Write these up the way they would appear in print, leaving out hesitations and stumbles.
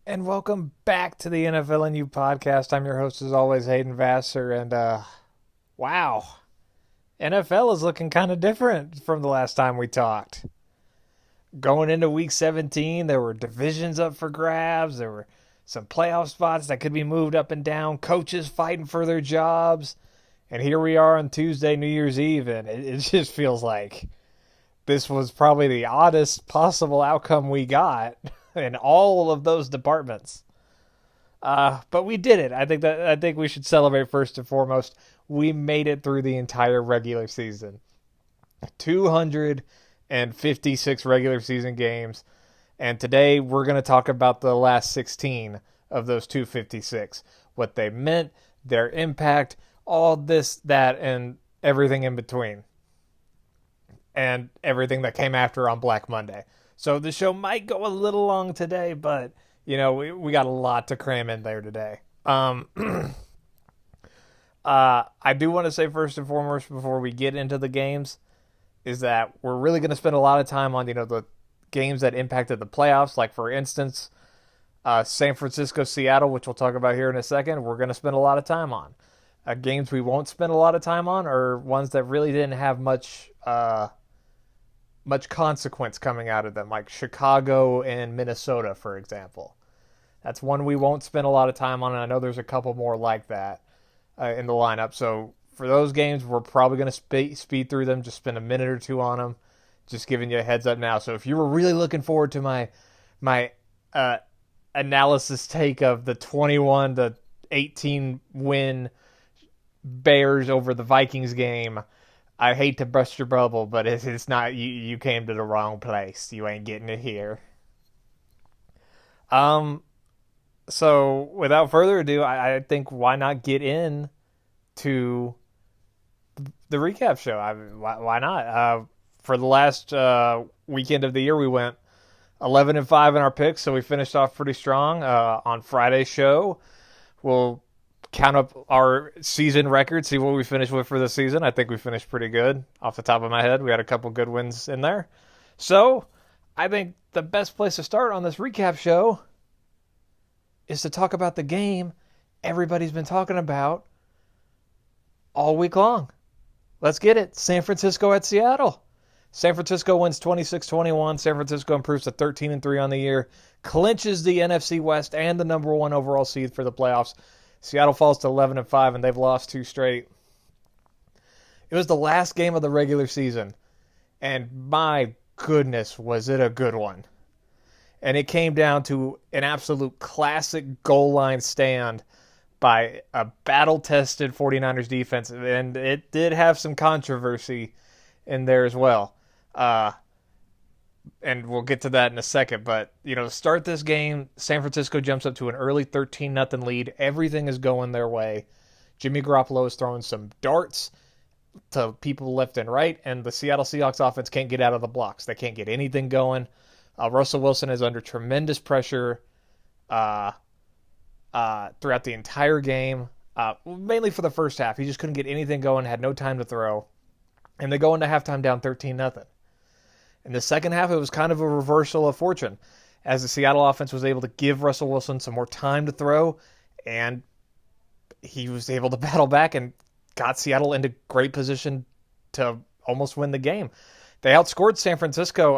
And welcome back to the NFLandU podcast. I'm your host, as always, Hayden Vassar. And wow, NFL is looking kind of different from the last time we talked. Going into week 17, there were divisions up for grabs. There were some playoff spots that could be moved up and down, coaches fighting for their jobs. And here we are on Tuesday, New Year's Eve, and it just feels like this was probably the oddest possible outcome we got in all of those departments. But we did it. I think we should celebrate first and foremost. We made it through the entire regular season. 256 regular season games. And today we're going to talk about the last 16 of those 256. What they meant, their impact, all this, that, and everything in between. And everything that came after on Black Monday. So the show might go a little long today, but, we got a lot to cram in there today. I do want to say first and foremost, before we get into the games, is that we're really going to spend a lot of time on, the games that impacted the playoffs. Like, for instance, San Francisco, Seattle, which we'll talk about here in a second, we're going to spend a lot of time on. Games we won't spend a lot of time on are ones that really didn't have much consequence coming out of them, like Chicago and Minnesota, for example. That's one we won't spend a lot of time on, and I know there's a couple more like that in the lineup. So for those games, we're probably going to speed through them, just spend a minute or two on them, just giving you a heads up now. So if you were really looking forward to my analysis take of the 21-18 win Bears over the Vikings game, I hate to burst your bubble, but it's not. You came to the wrong place. You ain't getting it here. So without further ado, I think why not get in to the recap show? Why not? For the last weekend of the year, we went 11-5 in our picks, so we finished off pretty strong. On Friday's show, we'll count up our season record, see what we finished with for the season. I think we finished pretty good off the top of my head. We had a couple good wins in there. So I think the best place to start on this recap show is to talk about the game everybody's been talking about all week long. Let's get it. San Francisco at Seattle. San Francisco wins 26-21. San Francisco improves to 13-3 on the year, clinches the NFC West and the number one overall seed for the playoffs. Seattle falls to 11-5, and they've lost 2 straight. It was the last game of the regular season, and my goodness, was it a good one. And it came down to an absolute classic goal line stand by a battle-tested 49ers defense, and it did have some controversy in there as well. And we'll get to that in a second. But, to start this game, San Francisco jumps up to an early 13-0 lead. Everything is going their way. Jimmy Garoppolo is throwing some darts to people left and right, and the Seattle Seahawks offense can't get out of the blocks. They can't get anything going. Russell Wilson is under tremendous pressure throughout the entire game, mainly for the first half. He just couldn't get anything going, had no time to throw. And they go into halftime down 13-0. In the second half, it was kind of a reversal of fortune, as the Seattle offense was able to give Russell Wilson some more time to throw, and he was able to battle back and got Seattle into great position to almost win the game. They outscored San Francisco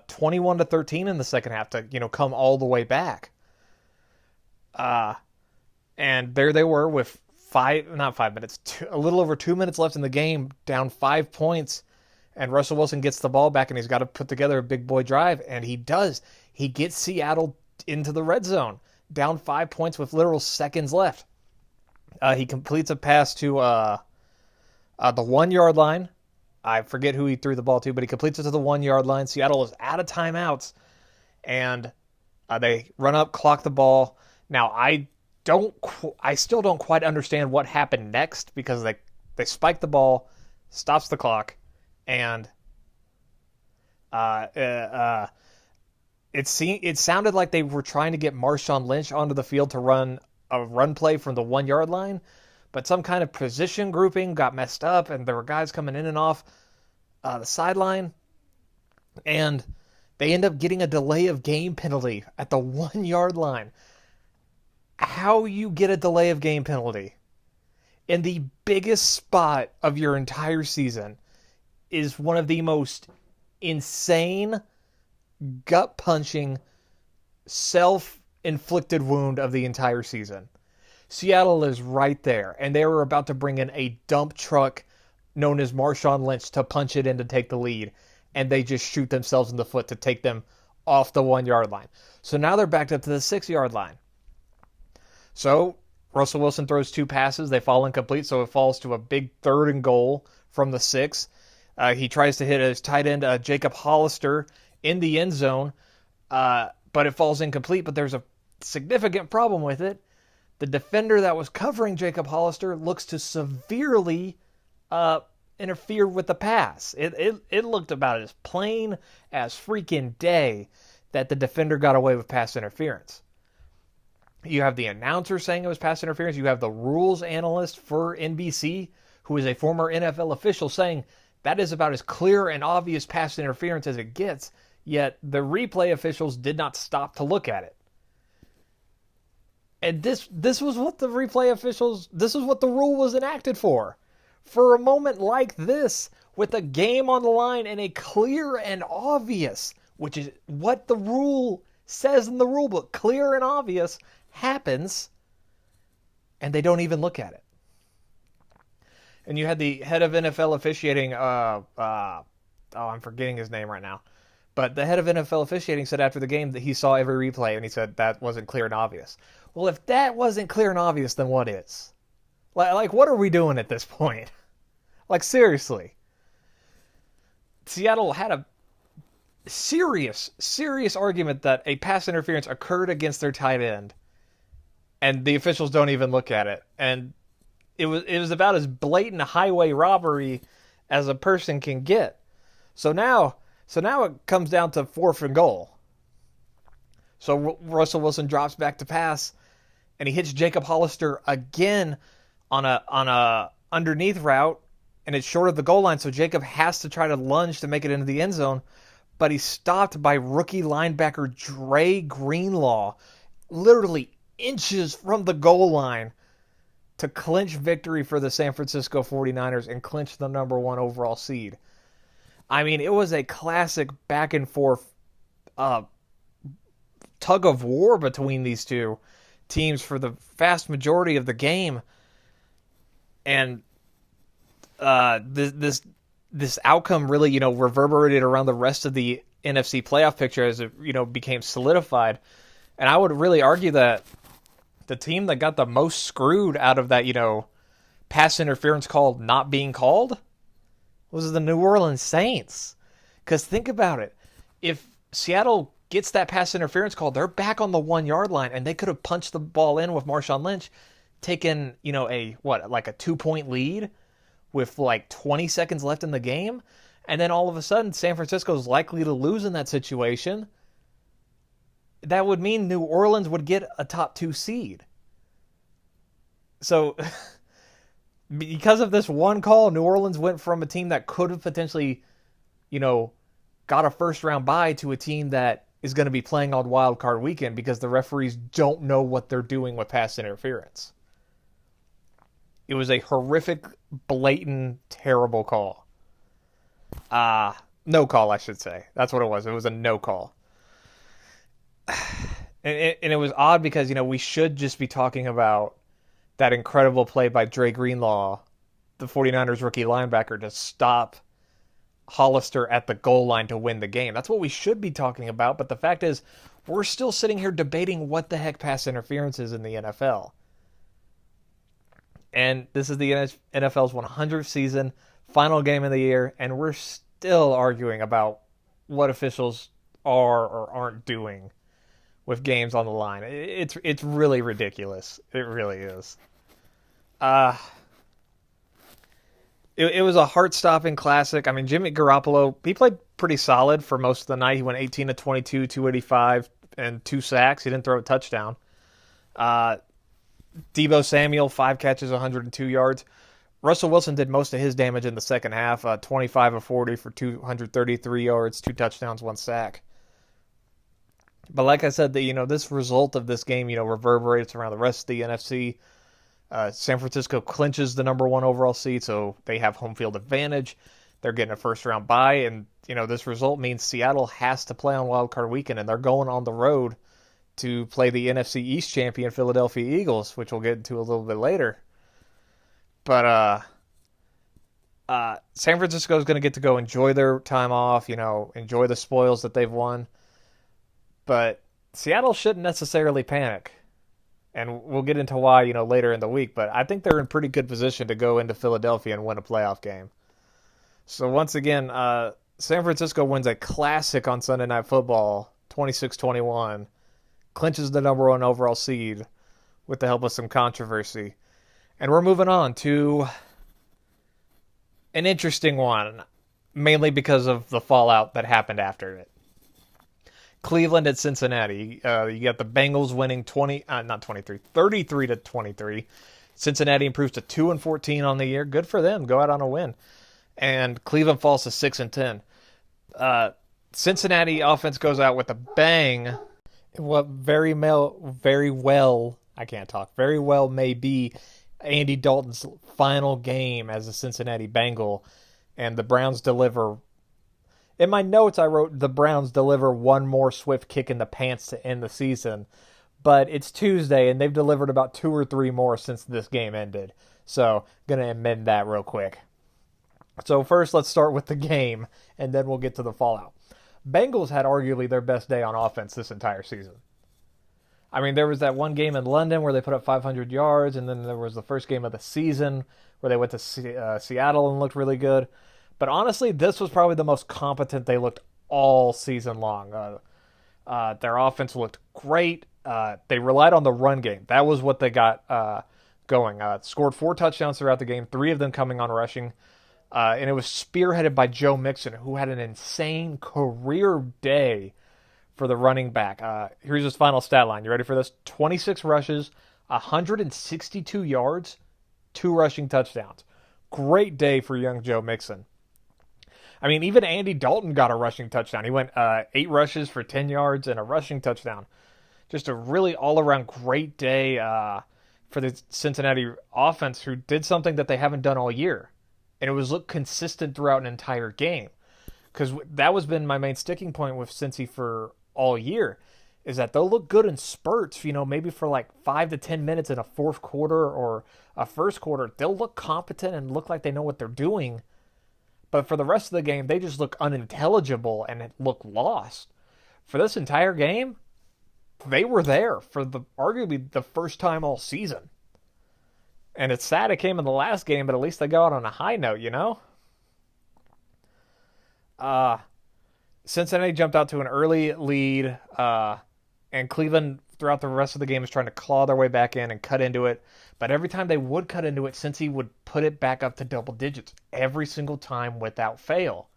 21-13 in the second half to come all the way back. And there they were with a little over 2 minutes left in the game, down 5 points. And Russell Wilson gets the ball back, and he's got to put together a big boy drive, and he does. He gets Seattle into the red zone, down 5 points with literal seconds left. He completes a pass to the 1 yard line. I forget who he threw the ball to, but he completes it to the 1 yard line. Seattle is out of timeouts, and they run up, clock the ball. Now, I still don't quite understand what happened next, because they spike the ball, stops the clock, and it sounded like they were trying to get Marshawn Lynch onto the field to run a run play from the 1 yard line, but some kind of position grouping got messed up, and there were guys coming in and off the sideline, and they end up getting a delay of game penalty at the 1 yard line. how you get a delay of game penalty in the biggest spot of your entire season is one of the most insane, gut-punching, self-inflicted wound of the entire season. Seattle is right there, and they were about to bring in a dump truck known as Marshawn Lynch to punch it in to take the lead, and they just shoot themselves in the foot to take them off the 1-yard line. So now they're backed up to the 6-yard line. So Russell Wilson throws 2 passes. They fall incomplete, so it falls to a big 3rd and goal from the 6. He tries to hit his tight end, Jacob Hollister, in the end zone, but it falls incomplete. But there's a significant problem with it. The defender that was covering Jacob Hollister looks to severely interfere with the pass. It looked about as plain as freaking day that the defender got away with pass interference. You have the announcer saying it was pass interference. You have the rules analyst for NBC, who is a former NFL official, saying that is about as clear and obvious pass interference as it gets, yet the replay officials did not stop to look at it. And this was what the replay officials, this is what the rule was enacted for. For a moment like this, with a game on the line and a clear and obvious, which is what the rule says in the rule book, clear and obvious, happens, and they don't even look at it. And you had the head of NFL officiating, I'm forgetting his name right now, but the head of NFL officiating said after the game that he saw every replay, and he said that wasn't clear and obvious. Well, if that wasn't clear and obvious, then what is? Like, what are we doing at this point? Like, seriously. Seattle had a serious argument that a pass interference occurred against their tight end, and the officials don't even look at it. And it was about as blatant highway robbery as a person can get. So now it comes down to 4th and goal. So Russell Wilson drops back to pass, and he hits Jacob Hollister again on a underneath route, and it's short of the goal line. So Jacob has to try to lunge to make it into the end zone, but he's stopped by rookie linebacker Dre Greenlaw, literally inches from the goal line, to clinch victory for the San Francisco 49ers and clinch the number 1 overall seed. I mean, it was a classic back and forth tug of war between these two teams for the vast majority of the game. And this outcome really, reverberated around the rest of the NFC playoff picture as it, became solidified. And I would really argue that the team that got the most screwed out of that, pass interference call not being called was the New Orleans Saints. Because think about it. If Seattle gets that pass interference call, they're back on the 1-yard line, and they could have punched the ball in with Marshawn Lynch, taken, a 2-point lead with 20 seconds left in the game. And then all of a sudden, San Francisco is likely to lose in that situation. That would mean New Orleans would get a top 2 seed. So, because of this one call, New Orleans went from a team that could have potentially, got a first-round bye to a team that is going to be playing on Wild Card Weekend because the referees don't know what they're doing with pass interference. It was a horrific, blatant, terrible call. No call, I should say. That's what it was. It was a no call. And it was odd because, we should just be talking about that incredible play by Dre Greenlaw, the 49ers rookie linebacker, to stop Hollister at the goal line to win the game. That's what we should be talking about, but the fact is, we're still sitting here debating what the heck pass interference is in the NFL. And this is the NFL's 100th season, final game of the year, and we're still arguing about what officials are or aren't doing with games on the line. It's really ridiculous. It really is. It was a heart-stopping classic. I mean, Jimmy Garoppolo, he played pretty solid for most of the night. He went 18 of 22, 285, and 2 sacks. He didn't throw a touchdown. Deebo Samuel, 5 catches, 102 yards. Russell Wilson did most of his damage in the second half, 25 of 40 for 233 yards, 2 touchdowns, 1 sack. But like I said, this result of this game, reverberates around the rest of the NFC. San Francisco clinches the number one overall seed, so they have home field advantage. They're getting a first round bye, and this result means Seattle has to play on Wild Card Weekend, and they're going on the road to play the NFC East champion Philadelphia Eagles, which we'll get into a little bit later. But San Francisco is going to get to go enjoy their time off, enjoy the spoils that they've won. But Seattle shouldn't necessarily panic. And we'll get into why, later in the week. But I think they're in pretty good position to go into Philadelphia and win a playoff game. So once again, San Francisco wins a classic on Sunday Night Football, 26-21, clinches the number one overall seed with the help of some controversy. And we're moving on to an interesting one, mainly because of the fallout that happened after it. Cleveland at Cincinnati. You got the Bengals winning 33-23. Cincinnati improves to 2-14 on the year. Good for them. Go out on a win. And Cleveland falls to 6-10. Cincinnati offense goes out with a bang. What very well may be Andy Dalton's final game as a Cincinnati Bengal, and the Browns deliver. In my notes, I wrote the Browns deliver one more swift kick in the pants to end the season, but it's Tuesday, and they've delivered about 2 or 3 more since this game ended. So, going to amend that real quick. So first, let's start with the game, and then we'll get to the fallout. Bengals had arguably their best day on offense this entire season. I mean, there was that one game in London where they put up 500 yards, and then there was the first game of the season where they went to Seattle and looked really good. But honestly, this was probably the most competent they looked all season long. Their offense looked great. They relied on the run game. That was what they got going. Scored 4 touchdowns throughout the game, 3 of them coming on rushing. And it was spearheaded by Joe Mixon, who had an insane career day for the running back. Here's his final stat line. You ready for this? 26 rushes, 162 yards, 2 rushing touchdowns. Great day for young Joe Mixon. I mean, even Andy Dalton got a rushing touchdown. He went 8 rushes for 10 yards and a rushing touchdown. Just a really all-around great day for the Cincinnati offense, who did something that they haven't done all year. And it was look consistent throughout an entire game. Because that was been my main sticking point with Cincy for all year, is that they'll look good in spurts, maybe for like 5 to 10 minutes in a fourth quarter or a first quarter. They'll look competent and look like they know what they're doing. But for the rest of the game, they just look unintelligible and look lost. For this entire game, they were there for arguably the first time all season. And it's sad it came in the last game, but at least they go out on a high note, Cincinnati jumped out to an early lead, and Cleveland throughout the rest of the game is trying to claw their way back in and cut into it. But every time they would cut into it, Cincy would put it back up to double digits every single time without fail.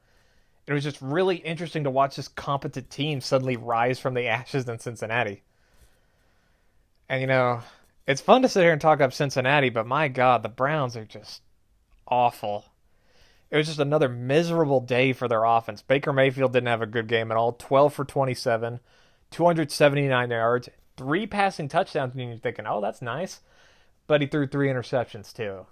It was just really interesting to watch this competent team suddenly rise from the ashes in Cincinnati. And, it's fun to sit here and talk up Cincinnati, but my God, the Browns are just awful. It was just another miserable day for their offense. Baker Mayfield didn't have a good game at all. 12 for 27, 279 yards, 3 passing touchdowns, and you're thinking, oh, that's nice. But he threw 3 interceptions too.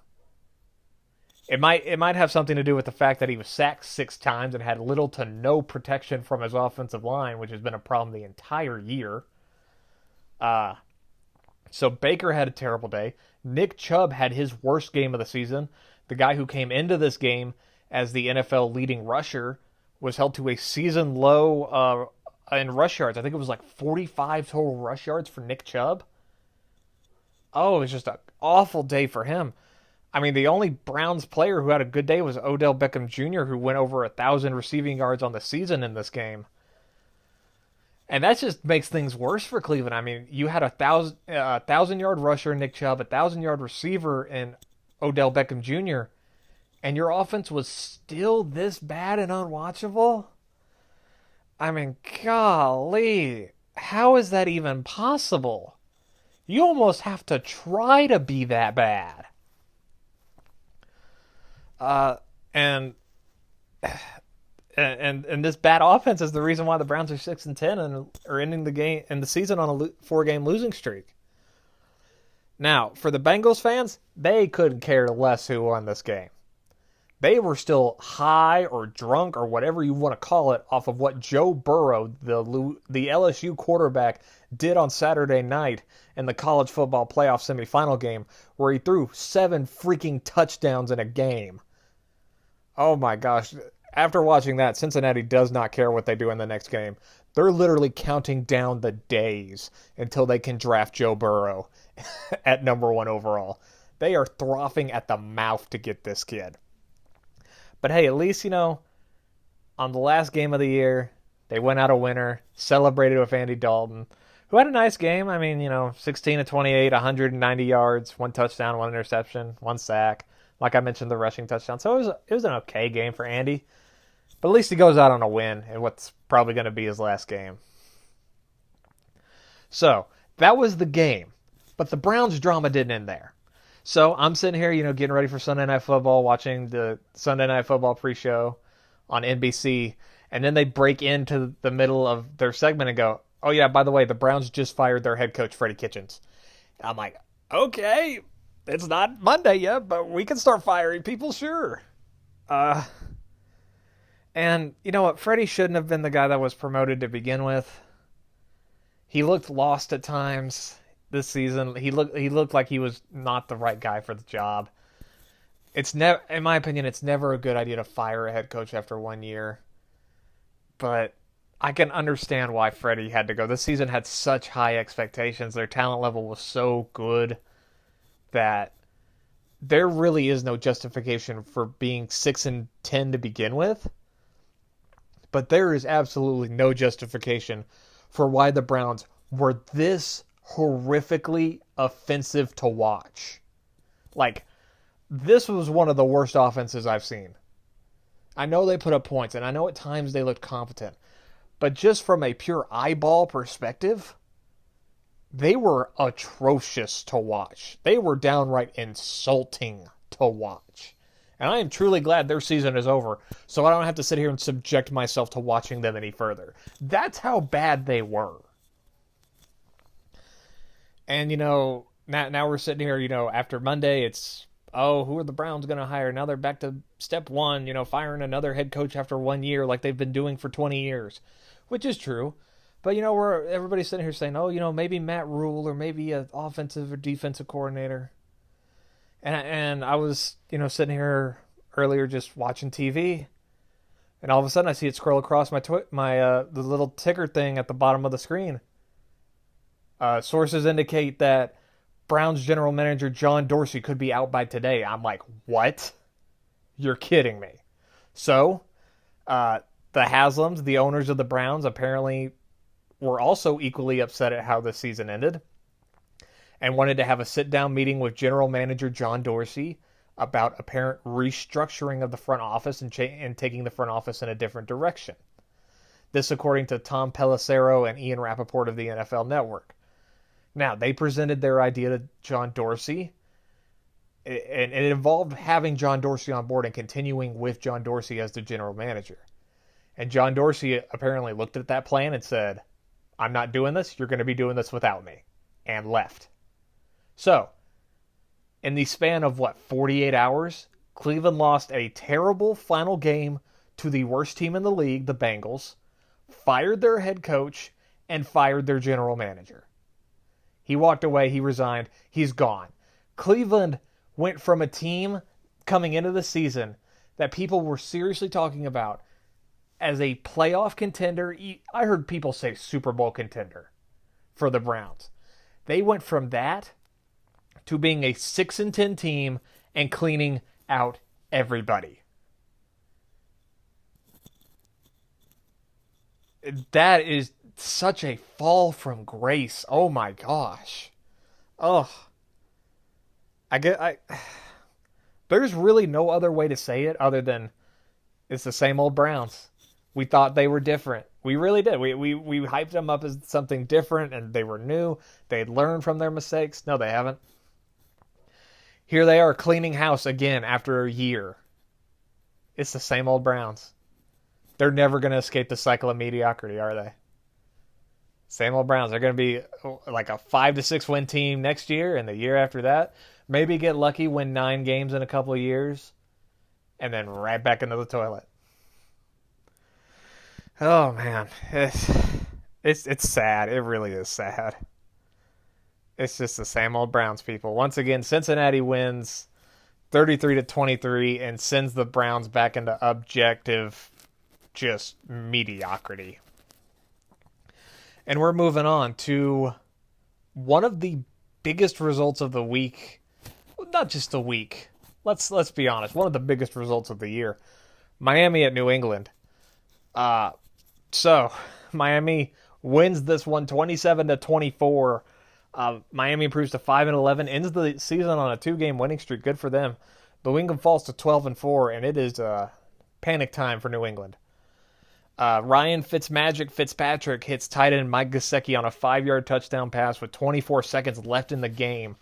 It might have something to do with the fact that he was sacked 6 times and had little to no protection from his offensive line, which has been a problem the entire year. So Baker had a terrible day. Nick Chubb had his worst game of the season. The guy who came into this game as the NFL leading rusher was held to a season low in rush yards. I think it was like 45 total rush yards for Nick Chubb. Oh, it was just an awful day for him. I mean, the only Browns player who had a good day was Odell Beckham Jr., who went over 1,000 receiving yards on the season in this game. And that just makes things worse for Cleveland. I mean, you had a 1,000-yard rusher in Nick Chubb, 1,000-yard receiver in Odell Beckham Jr., and your offense was still this bad and unwatchable? I mean, golly, how is that even possible? You almost have to try to be that bad. And And this bad offense is the reason why the Browns are 6-10 and are ending the game and the season on a 4-game losing streak. Now, for the Bengals fans, they couldn't care less who won this game. They were still high or drunk or whatever you want to call it off of what Joe Burrow, the LSU quarterback, did on Saturday night in the college football playoff semifinal game where he threw 7 freaking touchdowns in a game. Oh my gosh. After watching that, Cincinnati does not care what they do in the next game. They're literally counting down the days until they can draft Joe Burrow at number 1 overall. They are frothing at the mouth to get this kid. But hey, at least, on the last game of the year, they went out a winner, celebrated with Andy Dalton, who had a nice game. I mean, 16 of 28, 190 yards, 1 touchdown, 1 interception, 1 sack. Like I mentioned, the rushing touchdown. So it was an okay game for Andy. But at least he goes out on a win in what's probably going to be his last game. So, that was the game. But the Browns drama didn't end there. So, I'm sitting here, getting ready for Sunday Night Football, watching the Sunday Night Football pre-show on NBC. And then they break into the middle of their segment and go, oh yeah, by the way, the Browns just fired their head coach, Freddie Kitchens. And I'm like, okay, it's not Monday yet, but we can start firing people, sure. And you know what? Freddie shouldn't have been the guy that was promoted to begin with. He looked lost at times this season. He looked like he was not the right guy for the job. It's never, in my opinion, it's never a good idea to fire a head coach after 1 year. But I can understand why Freddie had to go. This season had such high expectations. Their talent level was so good that there really is no justification for being 6-10 to begin with. But there is absolutely no justification for why the Browns were this horrifically offensive to watch. Like, this was one of the worst offenses I've seen. I know they put up points, and I know at times they looked competent. But just from a pure eyeball perspective, they were atrocious to watch. They were downright insulting to watch. And I am truly glad their season is over, so I don't have to sit here and subject myself to watching them any further. That's how bad they were. And, now we're sitting here, after Monday, it's, who are the Browns going to hire? Now they're back to step 1, firing another head coach after 1 year like they've been doing for 20 years, which is true. But, everybody's sitting here saying, maybe Matt Rule or maybe an offensive or defensive coordinator. And I was, sitting here earlier just watching TV, and all of a sudden I see it scroll across the little ticker thing at the bottom of the screen. Sources indicate that Browns general manager John Dorsey could be out by today. I'm like, what? You're kidding me. So, the Haslams, the owners of the Browns, apparently were also equally upset at how the season ended and wanted to have a sit-down meeting with general manager John Dorsey about apparent restructuring of the front office and taking the front office in a different direction. This according to Tom Pelissero and Ian Rappaport of the NFL Network. Now, they presented their idea to John Dorsey, and it involved having John Dorsey on board and continuing with John Dorsey as the general manager. And John Dorsey apparently looked at that plan and said, I'm not doing this, you're going to be doing this without me, and left. So, in the span of 48 hours, Cleveland lost a terrible final game to the worst team in the league, the Bengals, fired their head coach, and fired their general manager. He walked away, he resigned, he's gone. Cleveland went from a team coming into the season that people were seriously talking about as a playoff contender. I heard people say Super Bowl contender for the Browns. They went from that to being a 6-10 team and cleaning out everybody. That is such a fall from grace. Oh my gosh. Oh. There's really no other way to say it other than it's the same old Browns. We thought they were different. We really did. We hyped them up as something different, and they were new. They'd learned from their mistakes. No, they haven't. Here they are cleaning house again after a year. It's the same old Browns. They're never going to escape the cycle of mediocrity, are they? Same old Browns. They're going to be like a 5-6 win team next year and the year after that. Maybe get lucky, win 9 games in a couple of years, and then right back into the toilet. Oh man, it's sad. It really is sad. It's just the same old Browns, people. Once again, Cincinnati wins 33-23 and sends the Browns back into objective just mediocrity. And we're moving on to one of the biggest results of the week. Not just the week. Let's be honest. One of the biggest results of the year. Miami at New England. So Miami wins this one 27-24. Miami improves to 5-11, ends the season on a 2-game winning streak. Good for them. New England falls to 12-4, and it is panic time for New England. Ryan Fitzpatrick hits tight end Mike Gesicki on a 5-yard touchdown pass with 24 seconds left in the game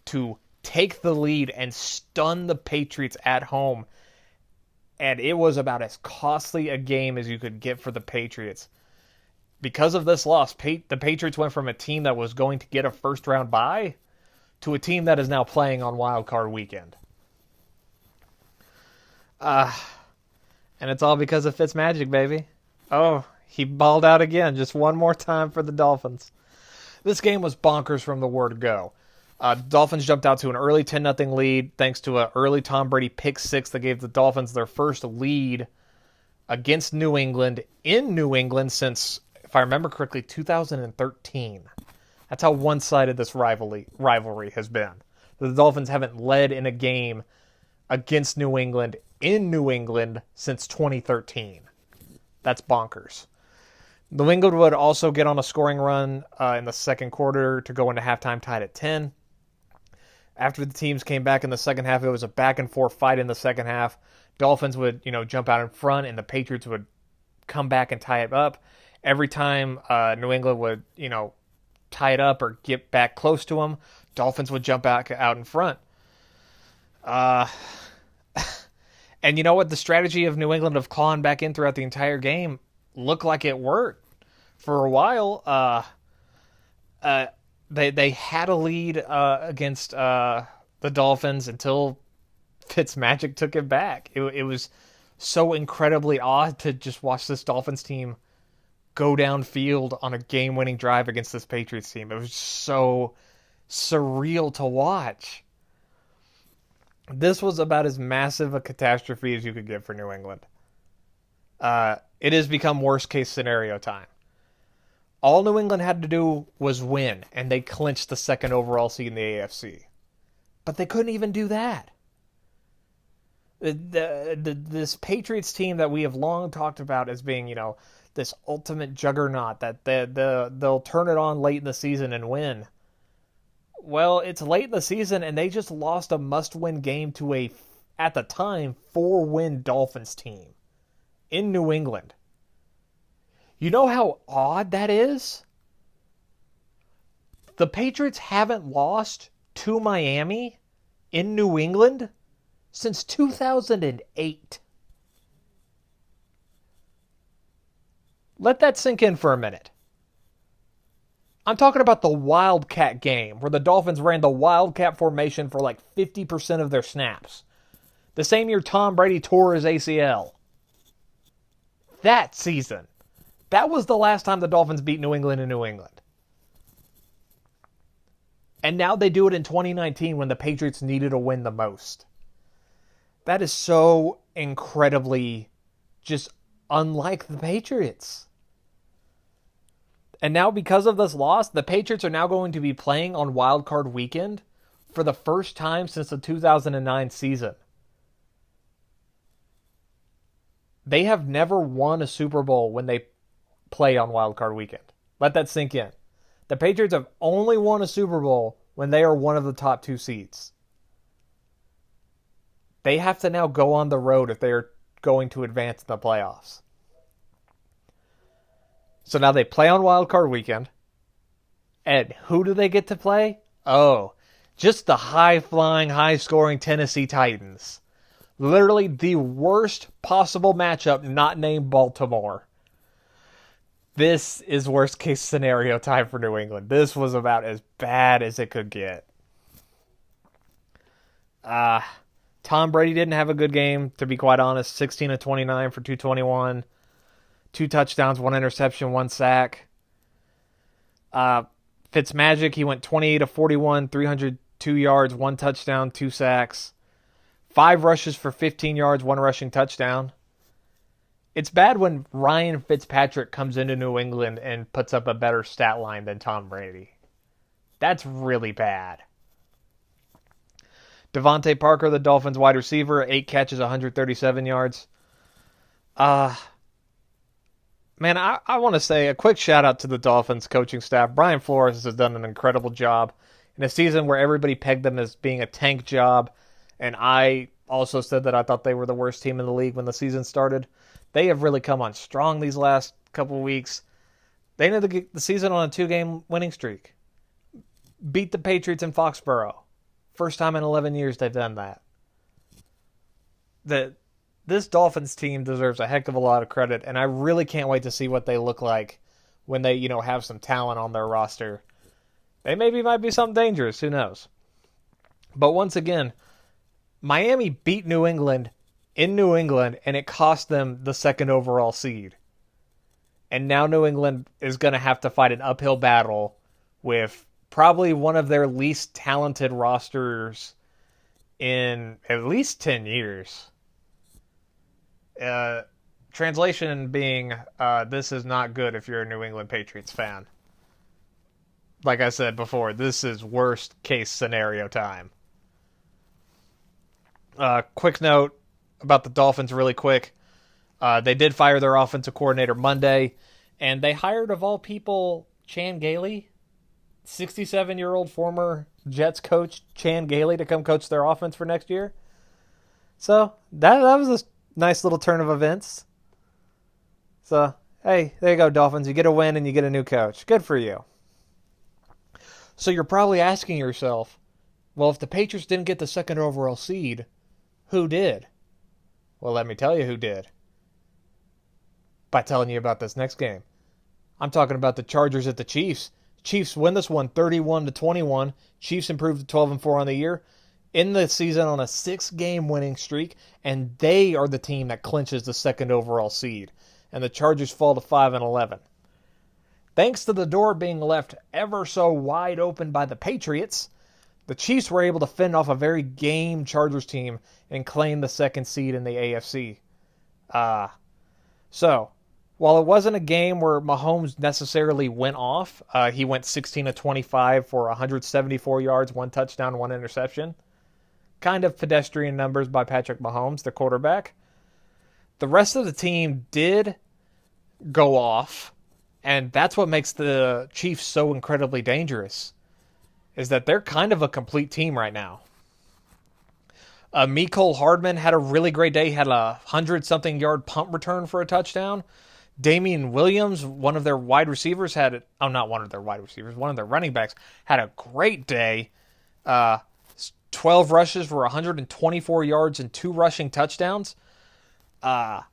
to take the lead and stun the Patriots at home. And it was about as costly a game as you could get for the Patriots. Because of this loss, the Patriots went from a team that was going to get a first-round bye to a team that is now playing on Wild Card Weekend. And it's all because of Fitzmagic, baby. Oh, he balled out again, just one more time for the Dolphins. This game was bonkers from the word go. Dolphins jumped out to an early 10-0 lead thanks to an early Tom Brady pick six that gave the Dolphins their first lead against New England in New England since, if I remember correctly, 2013. That's how one-sided this rivalry has been. The Dolphins haven't led in a game against New England in New England since 2013. That's bonkers. New England would also get on a scoring run in the second quarter to go into halftime tied at 10. After the teams came back in the second half, it was a back-and-forth fight in the second half. Dolphins would, jump out in front, and the Patriots would come back and tie it up. Every time New England would, tie it up or get back close to them, Dolphins would jump back out in front. And you know what? The strategy of New England of clawing back in throughout the entire game looked like it worked. For a while, they had a lead against the Dolphins until Fitzmagic took it back. It was so incredibly odd to just watch this Dolphins team go downfield on a game-winning drive against this Patriots team. It was so surreal to watch. This was about as massive a catastrophe as you could get for New England. It has become worst-case scenario time. All New England had to do was win, and they clinched the second overall seed in the AFC. But they couldn't even do that. This Patriots team that we have long talked about as being, this ultimate juggernaut that they'll turn it on late in the season and win. Well, it's late in the season, and they just lost a must-win game to a, at the time, 4-win Dolphins team in New England. You know how odd that is? The Patriots haven't lost to Miami in New England since 2008. Let that sink in for a minute. I'm talking about the Wildcat game, where the Dolphins ran the Wildcat formation for like 50% of their snaps. The same year Tom Brady tore his ACL. That season. That was the last time the Dolphins beat New England in New England. And now they do it in 2019 when the Patriots needed a win the most. That is so incredibly just unlike the Patriots. And now because of this loss, the Patriots are now going to be playing on Wild Card Weekend for the first time since the 2009 season. They have never won a Super Bowl when they play on Wild Card Weekend. Let that sink in. The Patriots have only won a Super Bowl when they are one of the top 2 seeds. They have to now go on the road if they are going to advance in the playoffs. So now they play on Wild Card Weekend. And who do they get to play? Oh, just the high-flying, high-scoring Tennessee Titans. Literally the worst possible matchup, not named Baltimore. This is worst case scenario time for New England. This was about as bad as it could get. Tom Brady didn't have a good game, to be quite honest. 16 of 29 for 221. 2 touchdowns, 1 interception, 1 sack. Fitzmagic, he went 28 of 41, 302 yards, 1 touchdown, 2 sacks. 5 rushes for 15 yards, 1 rushing touchdown. It's bad when Ryan Fitzpatrick comes into New England and puts up a better stat line than Tom Brady. That's really bad. Devontae Parker, the Dolphins wide receiver, 8 catches, 137 yards. Man, I want to say a quick shout out to the Dolphins coaching staff. Brian Flores has done an incredible job in a season where everybody pegged them as being a tank job. And I also said that I thought they were the worst team in the league when the season started. They have really come on strong these last couple of weeks. They ended the season on a 2-game winning streak. Beat the Patriots in Foxborough. First time in 11 years they've done that. This Dolphins team deserves a heck of a lot of credit, and I really can't wait to see what they look like when they, have some talent on their roster. They might be something dangerous. Who knows? But once again, Miami beat New England in New England, and it cost them the 2nd overall seed. And now New England is going to have to fight an uphill battle with probably one of their least talented rosters in at least 10 years. Translation being, this is not good if you're a New England Patriots fan. Like I said before, this is worst case scenario time. Quick note about the Dolphins really quick. They did fire their offensive coordinator Monday, and they hired, of all people, Chan Gailey, 67-year-old former Jets coach Chan Gailey, to come coach their offense for next year. So that was a nice little turn of events. So, hey, there you go, Dolphins. You get a win and you get a new coach. Good for you. So you're probably asking yourself, well, if the Patriots didn't get the 2nd overall seed, who did? Well, let me tell you who did. By telling you about this next game. I'm talking about the Chargers at the Chiefs. Chiefs win this one 31-21. Chiefs improved to 12-4 on the year. In the season on a 6-game winning streak, and they are the team that clinches the 2nd overall seed. And the Chargers fall to 5-11. Thanks to the door being left ever so wide open by the Patriots, the Chiefs were able to fend off a very game Chargers team and claim the 2nd seed in the AFC. So, while it wasn't a game where Mahomes necessarily went off, he went 16 of 25 for 174 yards, 1 touchdown, 1 interception. Kind of pedestrian numbers by Patrick Mahomes, the quarterback. The rest of the team did go off, and that's what makes the Chiefs so incredibly dangerous, is that they're kind of a complete team right now. Mecole Hardman had a really great day. He had a 100-something yard punt return for a touchdown. Damian Williams, one of their wide receivers, one of their running backs, had a great day. 12 rushes for 124 yards and 2 rushing touchdowns. And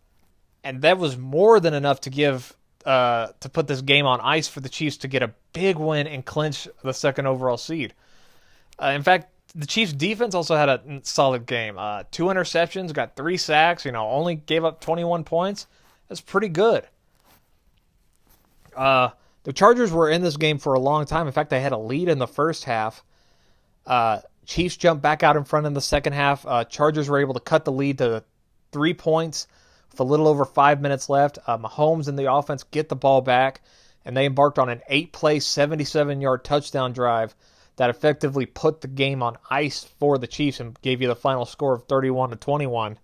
that was more than enough to put this game on ice for the Chiefs to get a big win and clinch the 2nd overall seed. In fact, the Chiefs defense also had a solid game. 2 interceptions, got 3 sacks, only gave up 21 points. That's pretty good. The Chargers were in this game for a long time. In fact, they had a lead in the first half. Chiefs jumped back out in front in the second half. Chargers were able to cut the lead to 3 points with a little over 5 minutes left. Mahomes and the offense get the ball back, and they embarked on an 8-play, 77-yard touchdown drive that effectively put the game on ice for the Chiefs and gave you the final score of 31-21.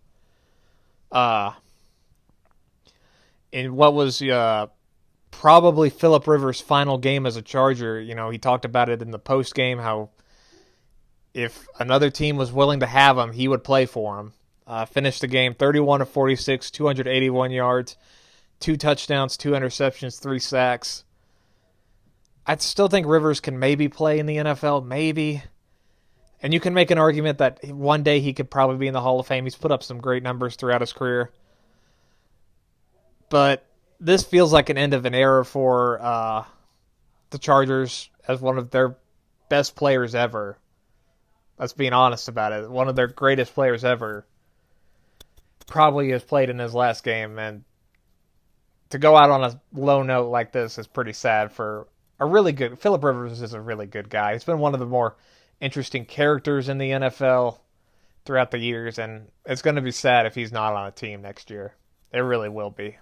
In what was probably Phillip Rivers' final game as a Charger. He talked about it in the post game, how if another team was willing to have him, he would play for him. Finished the game 31-46, 281 yards, 2 touchdowns, 2 interceptions, 3 sacks. I still think Rivers can maybe play in the NFL, maybe. And you can make an argument that one day he could probably be in the Hall of Fame. He's put up some great numbers throughout his career. But this feels like an end of an era for the Chargers as one of their best players ever. Let's be honest about it. One of their greatest players ever probably has played in his last game. And to go out on a low note like this is pretty sad for a really good... Phillip Rivers is a really good guy. He's been one of the more interesting characters in the NFL throughout the years, and it's going to be sad if he's not on a team next year. It really will be.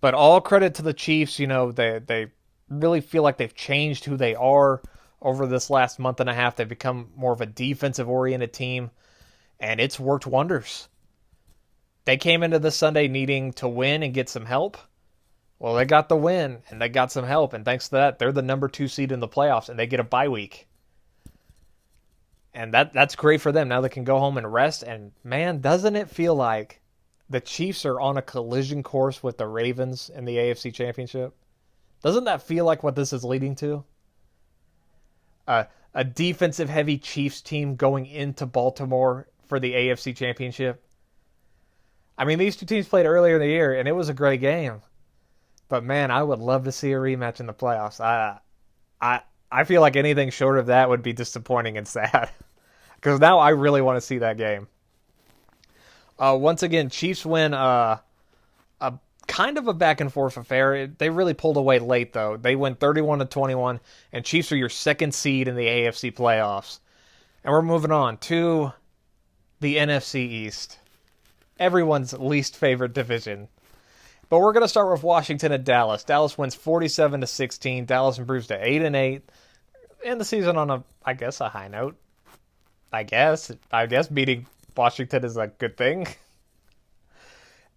But all credit to the Chiefs. They really feel like they've changed who they are over this last month and a half. They've become more of a defensive-oriented team, and it's worked wonders. They came into this Sunday needing to win and get some help. Well, they got the win, and they got some help, and thanks to that, they're the number 2 seed in the playoffs, and they get a bye week. And that's great for them. Now they can go home and rest, and man, doesn't it feel like the Chiefs are on a collision course with the Ravens in the AFC Championship? Doesn't that feel like what this is leading to? A defensive-heavy Chiefs team going into Baltimore for the AFC Championship. I mean, these two teams played earlier in the year, and it was a great game. But man, I would love to see a rematch in the playoffs. I feel like anything short of that would be disappointing and sad. Because now I really want to see that game. Once again, Chiefs win a kind of a back and forth affair. They really pulled away late though. They win 31-21, and Chiefs are your second seed in the AFC playoffs. And we're moving on to the NFC East. Everyone's least favorite division. But we're going to start with Washington and Dallas. Dallas wins 47-16. Dallas improves to 8-8. End the season on a high note. I guess beating Washington is a good thing.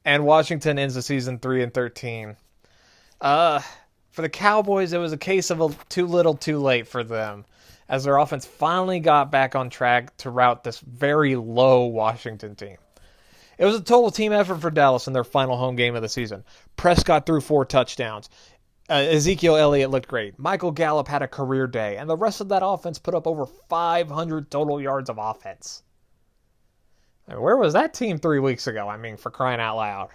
And Washington ends the season 3-13. For the Cowboys, it was a case of too little, too late for them, as their offense finally got back on track to rout this very low Washington team. It was a total team effort for Dallas in their final home game of the season. Prescott threw 4 touchdowns. Ezekiel Elliott looked great. Michael Gallup had a career day. And the rest of that offense put up over 500 total yards of offense. I mean, where was that team 3 weeks ago? I mean, for crying out loud.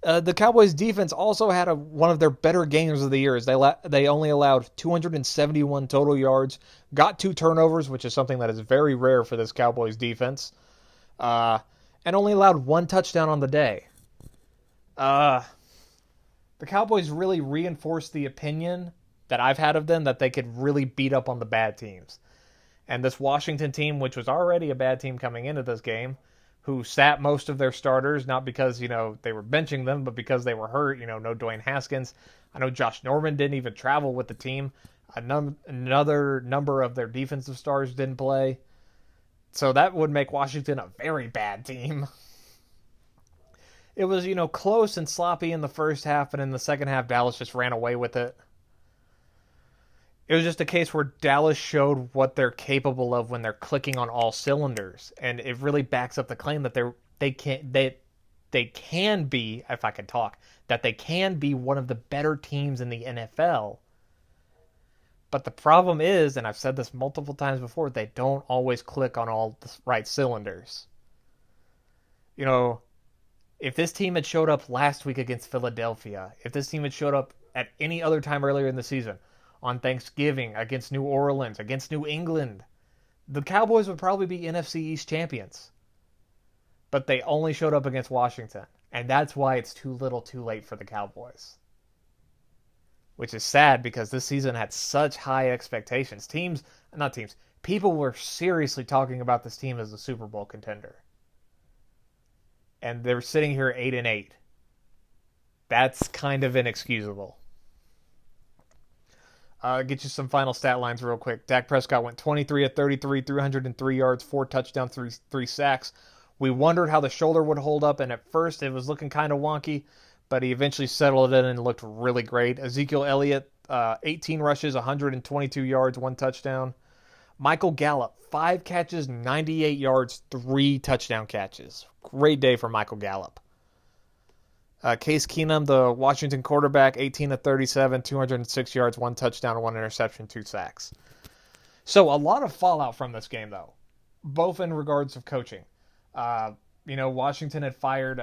The Cowboys' defense also had one of their better games of the year. They only allowed 271 total yards, got 2 turnovers, which is something that is very rare for this Cowboys defense. And only allowed 1 touchdown on the day. The Cowboys really reinforced the opinion that I've had of them that they could really beat up on the bad teams. And this Washington team, which was already a bad team coming into this game, who sat most of their starters, not because, they were benching them, but because they were hurt, no Dwayne Haskins. I know Josh Norman didn't even travel with the team. Another number of their defensive stars didn't play. So that would make Washington a very bad team. It was, close and sloppy in the first half, and in the second half, Dallas just ran away with it. It was just a case where Dallas showed what they're capable of when they're clicking on all cylinders, and it really backs up the claim that they can be, if I could talk, that they can be one of the better teams in the NFL. But the problem is, and I've said this multiple times before, they don't always click on all the right cylinders. If this team had showed up last week against Philadelphia, if this team had showed up at any other time earlier in the season, on Thanksgiving, against New Orleans, against New England, the Cowboys would probably be NFC East champions. But they only showed up against Washington, and that's why it's too little too late for the Cowboys. Which is sad because this season had such high expectations. People were seriously talking about this team as a Super Bowl contender. And they're sitting here 8-8. That's kind of inexcusable. Get you some final stat lines real quick. Dak Prescott went 23 of 33, 303 yards, 4 touchdowns, 3 sacks. We wondered how the shoulder would hold up, and at first it was looking kind of wonky, but he eventually settled it in and looked really great. Ezekiel Elliott, 18 rushes, 122 yards, 1 touchdown. Michael Gallup, 5 catches, 98 yards, 3 touchdown catches. Great day for Michael Gallup. Case Keenum, the Washington quarterback, 18 of 37, 206 yards, 1 touchdown, 1 interception, 2 sacks. So a lot of fallout from this game, though, both in regards of coaching. Uh, Washington had fired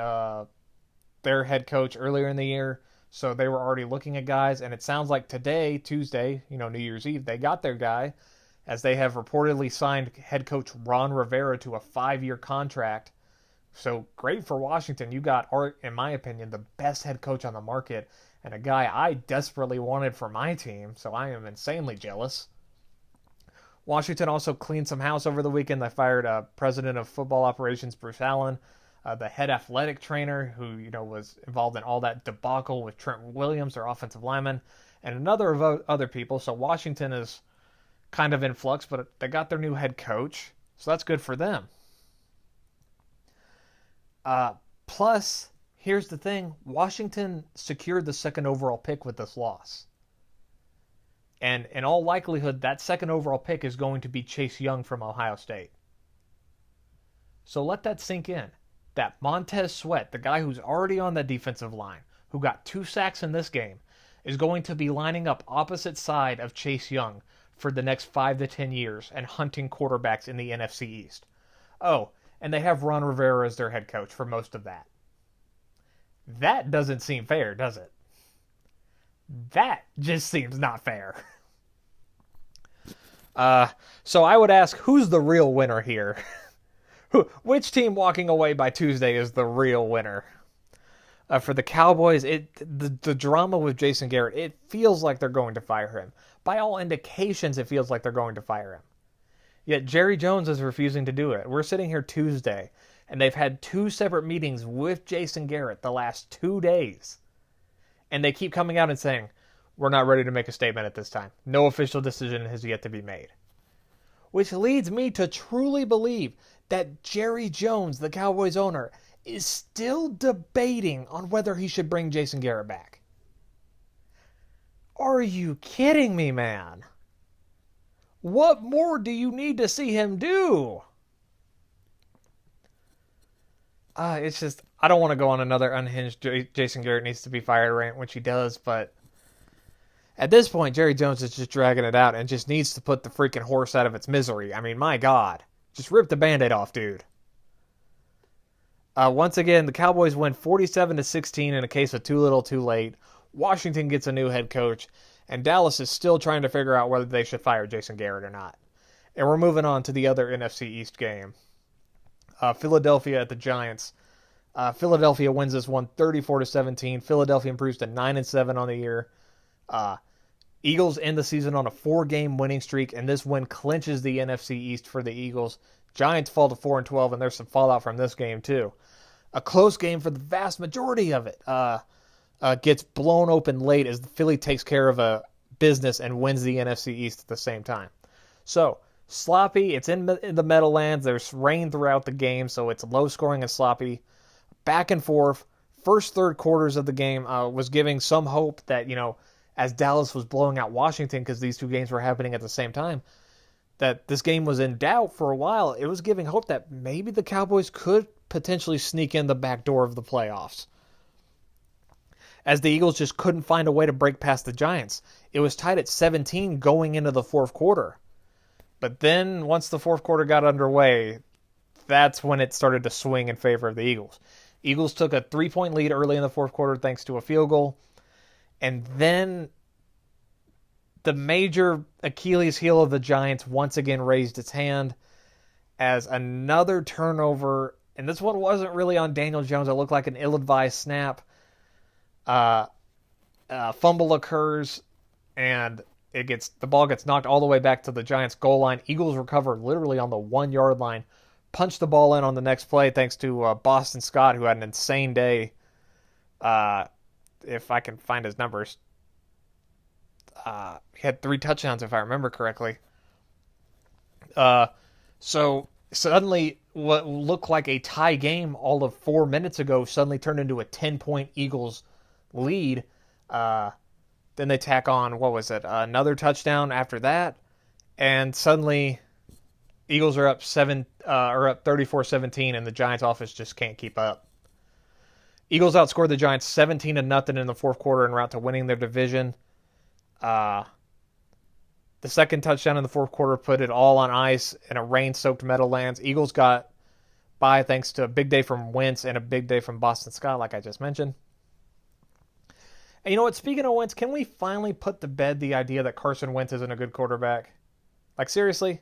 their head coach earlier in the year, so they were already looking at guys. And it sounds like today, Tuesday, New Year's Eve, they got their guy, as they have reportedly signed head coach Ron Rivera to a 5-year contract. So great for Washington. You got, in my opinion, the best head coach on the market, and a guy I desperately wanted for my team, so I am insanely jealous. Washington also cleaned some house over the weekend. They fired president of football operations Bruce Allen, the head athletic trainer who was involved in all that debacle with Trent Williams, their offensive lineman, and another of other people. So Washington is kind of in flux, but they got their new head coach, so that's good for them. Plus, here's the thing: Washington secured the second overall pick with this loss. And in all likelihood, that second overall pick is going to be Chase Young from Ohio State. So let that sink in. That Montez Sweat, the guy who's already on the defensive line, who got 2 sacks in this game, is going to be lining up opposite side of Chase Young for the next 5 to 10 years and hunting quarterbacks in the NFC East. Oh, and they have Ron Rivera as their head coach for most of that. That doesn't seem fair, does it? That just seems not fair. So I would ask, who's the real winner here? Which team walking away by Tuesday is the real winner? For the Cowboys, the drama with Jason Garrett, it feels like they're going to fire him. By all indications, it feels like they're going to fire him. Yet Jerry Jones is refusing to do it. We're sitting here Tuesday, and they've had 2 separate meetings with Jason Garrett the last 2 days. And they keep coming out and saying, we're not ready to make a statement at this time. No official decision has yet to be made. Which leads me to truly believe that Jerry Jones, the Cowboys owner, is still debating on whether he should bring Jason Garrett back. Are you kidding me, man? What more do you need to see him do? It's just, I don't want to go on another unhinged Jason Garrett needs to be fired rant, which he does, but at this point, Jerry Jones is just dragging it out and just needs to put the freaking horse out of its misery. I mean, my God. Just rip the Band-Aid off, dude. Once again, the Cowboys win 47-16 in a case of too little, too late. Washington gets a new head coach, and Dallas is still trying to figure out whether they should fire Jason Garrett or not. And we're moving on to the other NFC East game. Philadelphia at the Giants. Philadelphia wins this one 34-17. Philadelphia improves to 9-7 on the year. Eagles end the season on a 4-game winning streak, and this win clinches the NFC East for the Eagles. Giants fall to 4-12, and there's some fallout from this game too. A close game for the vast majority of it. Gets blown open late as Philly takes care of a business and wins the NFC East at the same time. So, sloppy. It's in the Meadowlands. There's rain throughout the game, so it's low scoring and sloppy. Back and forth. First 3 quarters of the game was giving some hope that, as Dallas was blowing out Washington because these 2 games were happening at the same time, that this game was in doubt for a while. It was giving hope that maybe the Cowboys could potentially sneak in the back door of the playoffs, as the Eagles just couldn't find a way to break past the Giants. It was tied at 17 going into the 4th quarter. But then, once the 4th quarter got underway, that's when it started to swing in favor of the Eagles. Eagles took a 3-point lead early in the 4th quarter thanks to a field goal. And then the major Achilles heel of the Giants once again raised its hand as another turnover. And this one wasn't really on Daniel Jones. It looked like an ill-advised snap. Fumble occurs, and the ball gets knocked all the way back to the Giants' goal line. Eagles recover literally on the 1-yard line, punch the ball in on the next play thanks to Boston Scott, who had an insane day. If I can find his numbers, he had 3 touchdowns if I remember correctly. So suddenly, what looked like a tie game all of 4 minutes ago suddenly turned into a 10-point Eagles lead. Then they tack on, another touchdown after that, and suddenly Eagles are up 34-17, and the Giants' offense just can't keep up. Eagles outscored the Giants 17-0 in the 4th quarter en route to winning their division. The second touchdown in the fourth quarter put it all on ice in a rain-soaked Meadowlands. Eagles got by thanks to a big day from Wentz and a big day from Boston Scott, like I just mentioned. And you know what? Speaking of Wentz, can we finally put to bed the idea that Carson Wentz isn't a good quarterback? Like, seriously?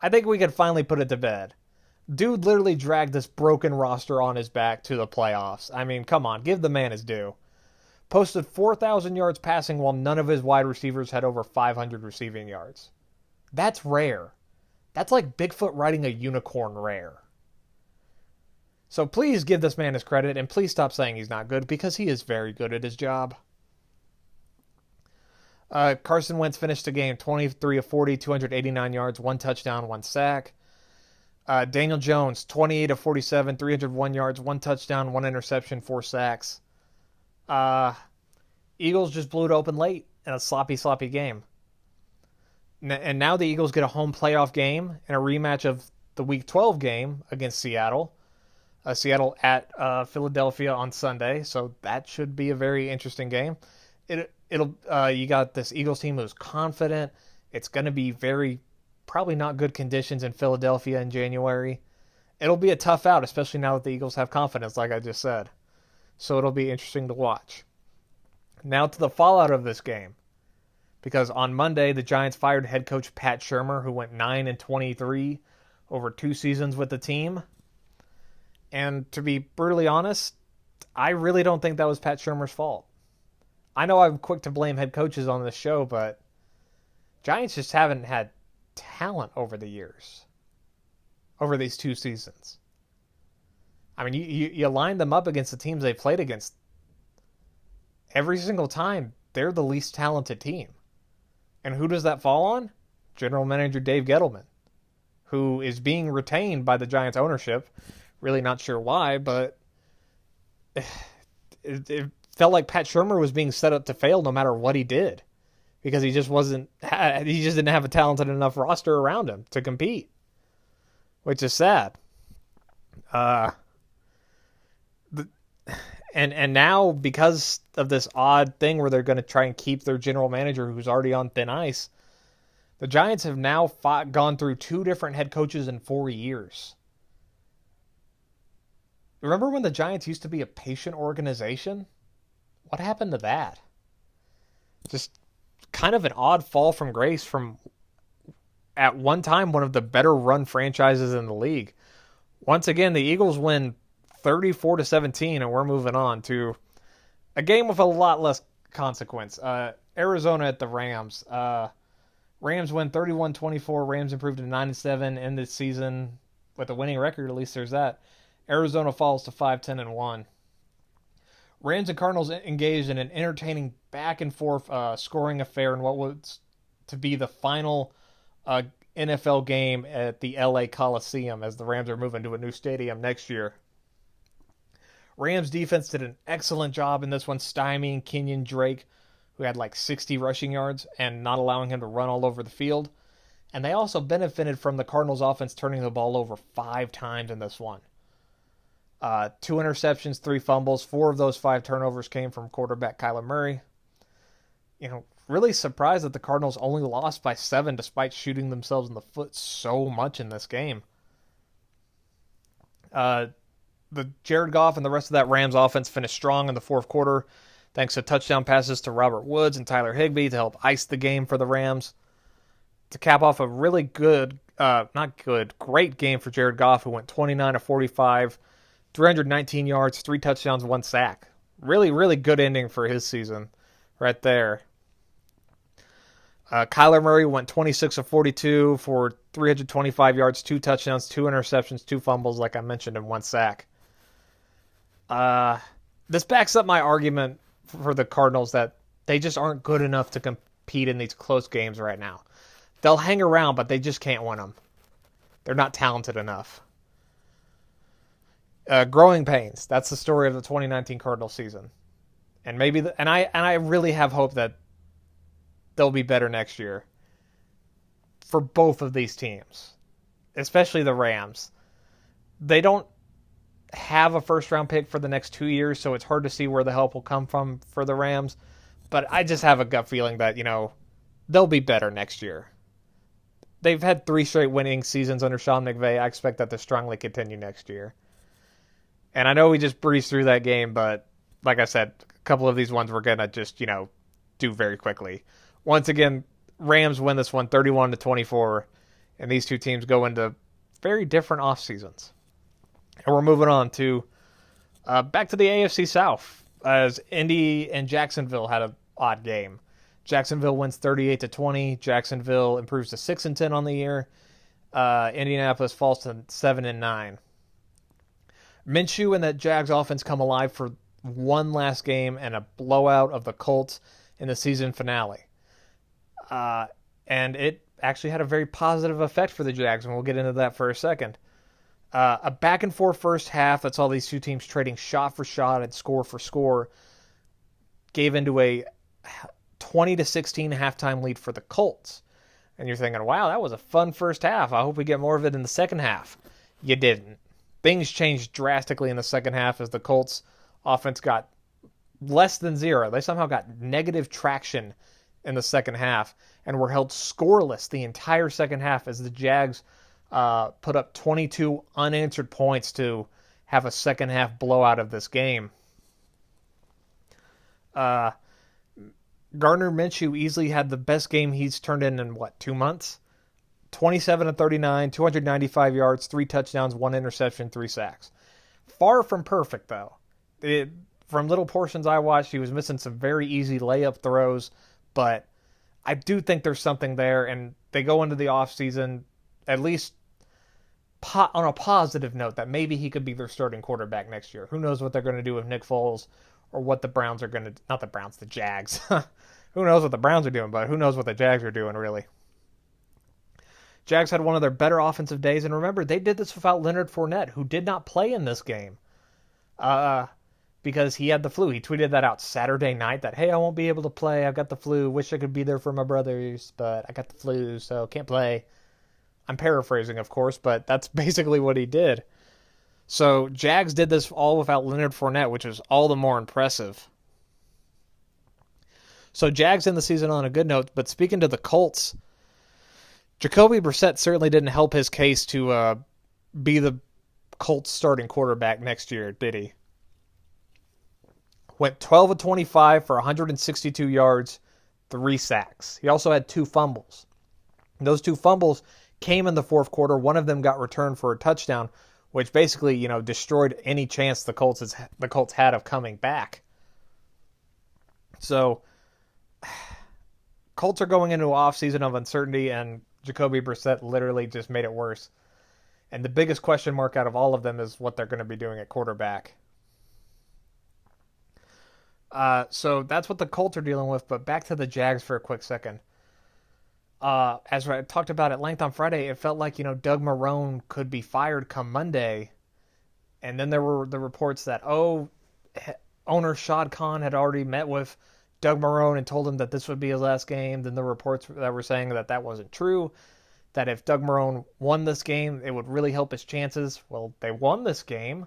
I think we could finally put it to bed. Dude literally dragged this broken roster on his back to the playoffs. I mean, come on, give the man his due. Posted 4,000 yards passing while none of his wide receivers had over 500 receiving yards. That's rare. That's like Bigfoot riding a unicorn rare. So please give this man his credit, and please stop saying he's not good, because he is very good at his job. Carson Wentz finished the game 23 of 40, 289 yards, 1 touchdown, 1 sack. Daniel Jones, 28 of 47, 301 yards, 1 touchdown, 1 interception, 4 sacks. Eagles just blew it open late in a sloppy game. And now the Eagles get a home playoff game and a rematch of the Week 12 game against Seattle. Seattle at Philadelphia on Sunday, so that should be a very interesting game. You got this Eagles team who's confident. It's going to be probably not good conditions in Philadelphia in January. It'll be a tough out, especially now that the Eagles have confidence, like I just said. So it'll be interesting to watch. Now to the fallout of this game. Because on Monday, the Giants fired head coach Pat Shurmur, who went 9-23 over 2 seasons with the team. And to be brutally honest, I really don't think that was Pat Shurmur's fault. I know I'm quick to blame head coaches on this show, but Giants just haven't had talent over the years. Over these 2 seasons. I mean, you line them up against the teams they played against. Every single time, they're the least talented team. And who does that fall on? General Manager Dave Gettleman, who is being retained by the Giants ownership. Really not sure why, but it felt like Pat Shurmur was being set up to fail no matter what he did, because he just didn't have a talented enough roster around him to compete, which is sad. And now, because of this odd thing where they're going to try and keep their general manager who's already on thin ice, the Giants have now gone through 2 different head coaches in 4 years. Remember when the Giants used to be a patient organization? What happened to that? Just kind of an odd fall from grace from, at one time, one of the better run franchises in the league. Once again, the Eagles win 34-17, and we're moving on to a game with a lot less consequence. Arizona at the Rams. Rams win 31-24. Rams improved to 9-7 in this season with a winning record. At least there's that. Arizona falls to 5-10-1. Rams and Cardinals engaged in an entertaining back-and-forth scoring affair in what was to be the final NFL game at the LA Coliseum, as the Rams are moving to a new stadium next year. Rams defense did an excellent job in this one, stymieing Kenyon Drake, who had like 60 rushing yards, and not allowing him to run all over the field. And they also benefited from the Cardinals offense turning the ball over 5 times in this one. 2 interceptions, 3 fumbles. 4 of those 5 turnovers came from quarterback Kyler Murray. Really surprised that the Cardinals only lost by 7 despite shooting themselves in the foot so much in this game. The Jared Goff and the rest of that Rams offense finished strong in the fourth quarter, thanks to touchdown passes to Robert Woods and Tyler Higbee to help ice the game for the Rams. To cap off a really great game for Jared Goff, who went 29-45, 319 yards, 3 touchdowns, 1 sack. Really, really good ending for his season right there. Kyler Murray went 26-42 for 325 yards, 2 touchdowns, 2 interceptions, 2 fumbles, like I mentioned, and 1 sack. This backs up my argument for the Cardinals that they just aren't good enough to compete in these close games right now. They'll hang around, but they just can't win them. They're not talented enough. Growing pains. That's the story of the 2019 Cardinals season. And I really have hope that they'll be better next year for both of these teams, especially the Rams. They don't have a first-round pick for the next 2 years, so it's hard to see where the help will come from for the Rams. But I just have a gut feeling that, they'll be better next year. They've had 3 straight winning seasons under Sean McVay. I expect that to strongly continue next year. And I know we just breezed through that game, but like I said, a couple of these ones we're going to just, do very quickly. Once again, Rams win this one 31-24, and these two teams go into very different off seasons. And we're moving on to back to the AFC South, as Indy and Jacksonville had an odd game. Jacksonville wins 38-20. Jacksonville improves to 6-10 on the year. Indianapolis falls to 7-9. Minshew and that Jags offense come alive for one last game and a blowout of the Colts in the season finale. And it actually had a very positive effect for the Jags, and we'll get into that for a second. A back-and-forth first half that saw these two teams trading shot for shot and score for score gave into a 20-16 halftime lead for the Colts. And you're thinking, wow, that was a fun first half. I hope we get more of it in the second half. You didn't. Things changed drastically in the second half as the Colts offense got less than zero. They somehow got negative traction in the second half and were held scoreless the entire second half as the Jags put up 22 unanswered points to have a second half blowout of this game. Gardner Minshew easily had the best game he's turned in 2 months? 27-39, 295 yards, 3 touchdowns, 1 interception, 3 sacks. Far from perfect, though. From little portions I watched, he was missing some very easy layup throws, but I do think there's something there, and they go into the offseason at least on a positive note that maybe he could be their starting quarterback next year. Who knows what they're going to do with Nick Foles or what the Browns are going to... Not the Browns, the Jags. Who knows what the Browns are doing, but who knows what the Jags are doing, really. Jags had one of their better offensive days, and remember, they did this without Leonard Fournette, who did not play in this game because he had the flu. He tweeted that out Saturday night that, hey, I won't be able to play. I've got the flu. Wish I could be there for my brothers, but I got the flu, so can't play. I'm paraphrasing, of course, but that's basically what he did. So Jags did this all without Leonard Fournette, which is all the more impressive. So Jags end the season on a good note, but speaking to the Colts, Jacoby Brissett certainly didn't help his case to be the Colts starting quarterback next year, did he? Went 12-25 for 162 yards, 3 sacks. He also had 2 fumbles. And those 2 fumbles came in the fourth quarter. One of them got returned for a touchdown, which basically, destroyed any chance the Colts had of coming back. So, Colts are going into an offseason of uncertainty, and Jacoby Brissett literally just made it worse. And the biggest question mark out of all of them is what they're going to be doing at quarterback. So that's what the Colts are dealing with, but back to the Jags for a quick second. As I talked about at length on Friday, it felt like, Doug Marrone could be fired come Monday. And then there were the reports that, owner Shad Khan had already met with Doug Marrone and told him that this would be his last game. Then the reports that were saying that wasn't true, that if Doug Marrone won this game, it would really help his chances. Well, they won this game,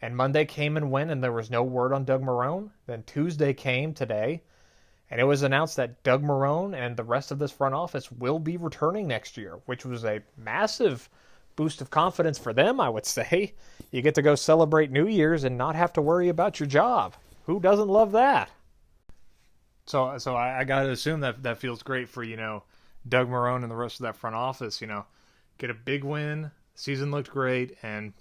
and Monday came and went, and there was no word on Doug Marrone. Then Tuesday came today, and it was announced that Doug Marrone and the rest of this front office will be returning next year, which was a massive boost of confidence for them, I would say. You get to go celebrate New Year's and not have to worry about your job. Who doesn't love that? So I got to assume that feels great for, Doug Marrone and the rest of that front office, get a big win, season looked great, and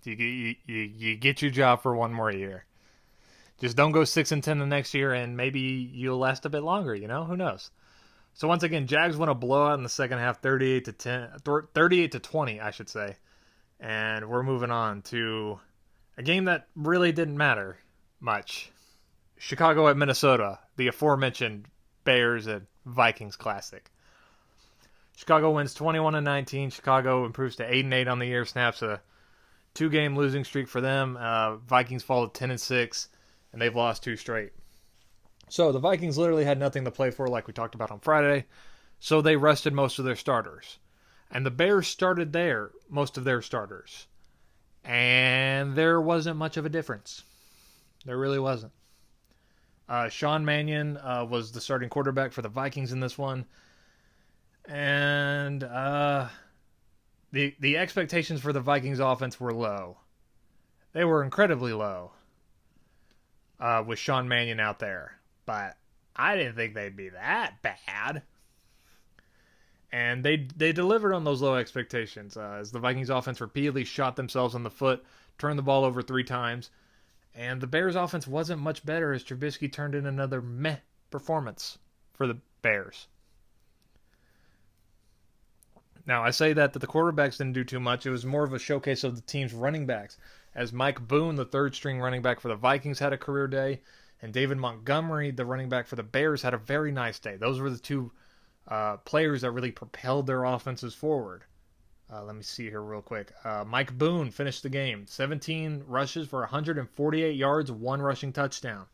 you get your job for one more year. Just don't go 6-10 the next year, and maybe you'll last a bit longer, who knows? So once again, Jags won a blowout in the second half, 38-20, I should say. And we're moving on to a game that really didn't matter much. Chicago at Minnesota, the aforementioned Bears and Vikings classic. Chicago wins 21-19. Chicago improves to 8-8 on the year, snaps a 2-game losing streak for them. Vikings fall to 10-6, and they've lost 2 straight. So the Vikings literally had nothing to play for, like we talked about on Friday, so they rested most of their starters. And the Bears started most of their starters. And there wasn't much of a difference. There really wasn't. Sean Mannion was the starting quarterback for the Vikings in this one. And the expectations for the Vikings offense were low. They were incredibly low with Sean Mannion out there. But I didn't think they'd be that bad. And they delivered on those low expectations as the Vikings offense repeatedly shot themselves in the foot, turned the ball over 3 times. And the Bears offense wasn't much better as Trubisky turned in another meh performance for the Bears. Now, I say that the quarterbacks didn't do too much. It was more of a showcase of the team's running backs, as Mike Boone, the third-string running back for the Vikings, had a career day, and David Montgomery, the running back for the Bears, had a very nice day. Those were the two players that really propelled their offenses forward. Let me see here real quick. Mike Boone finished the game. 17 rushes for 148 yards, 1 rushing touchdown.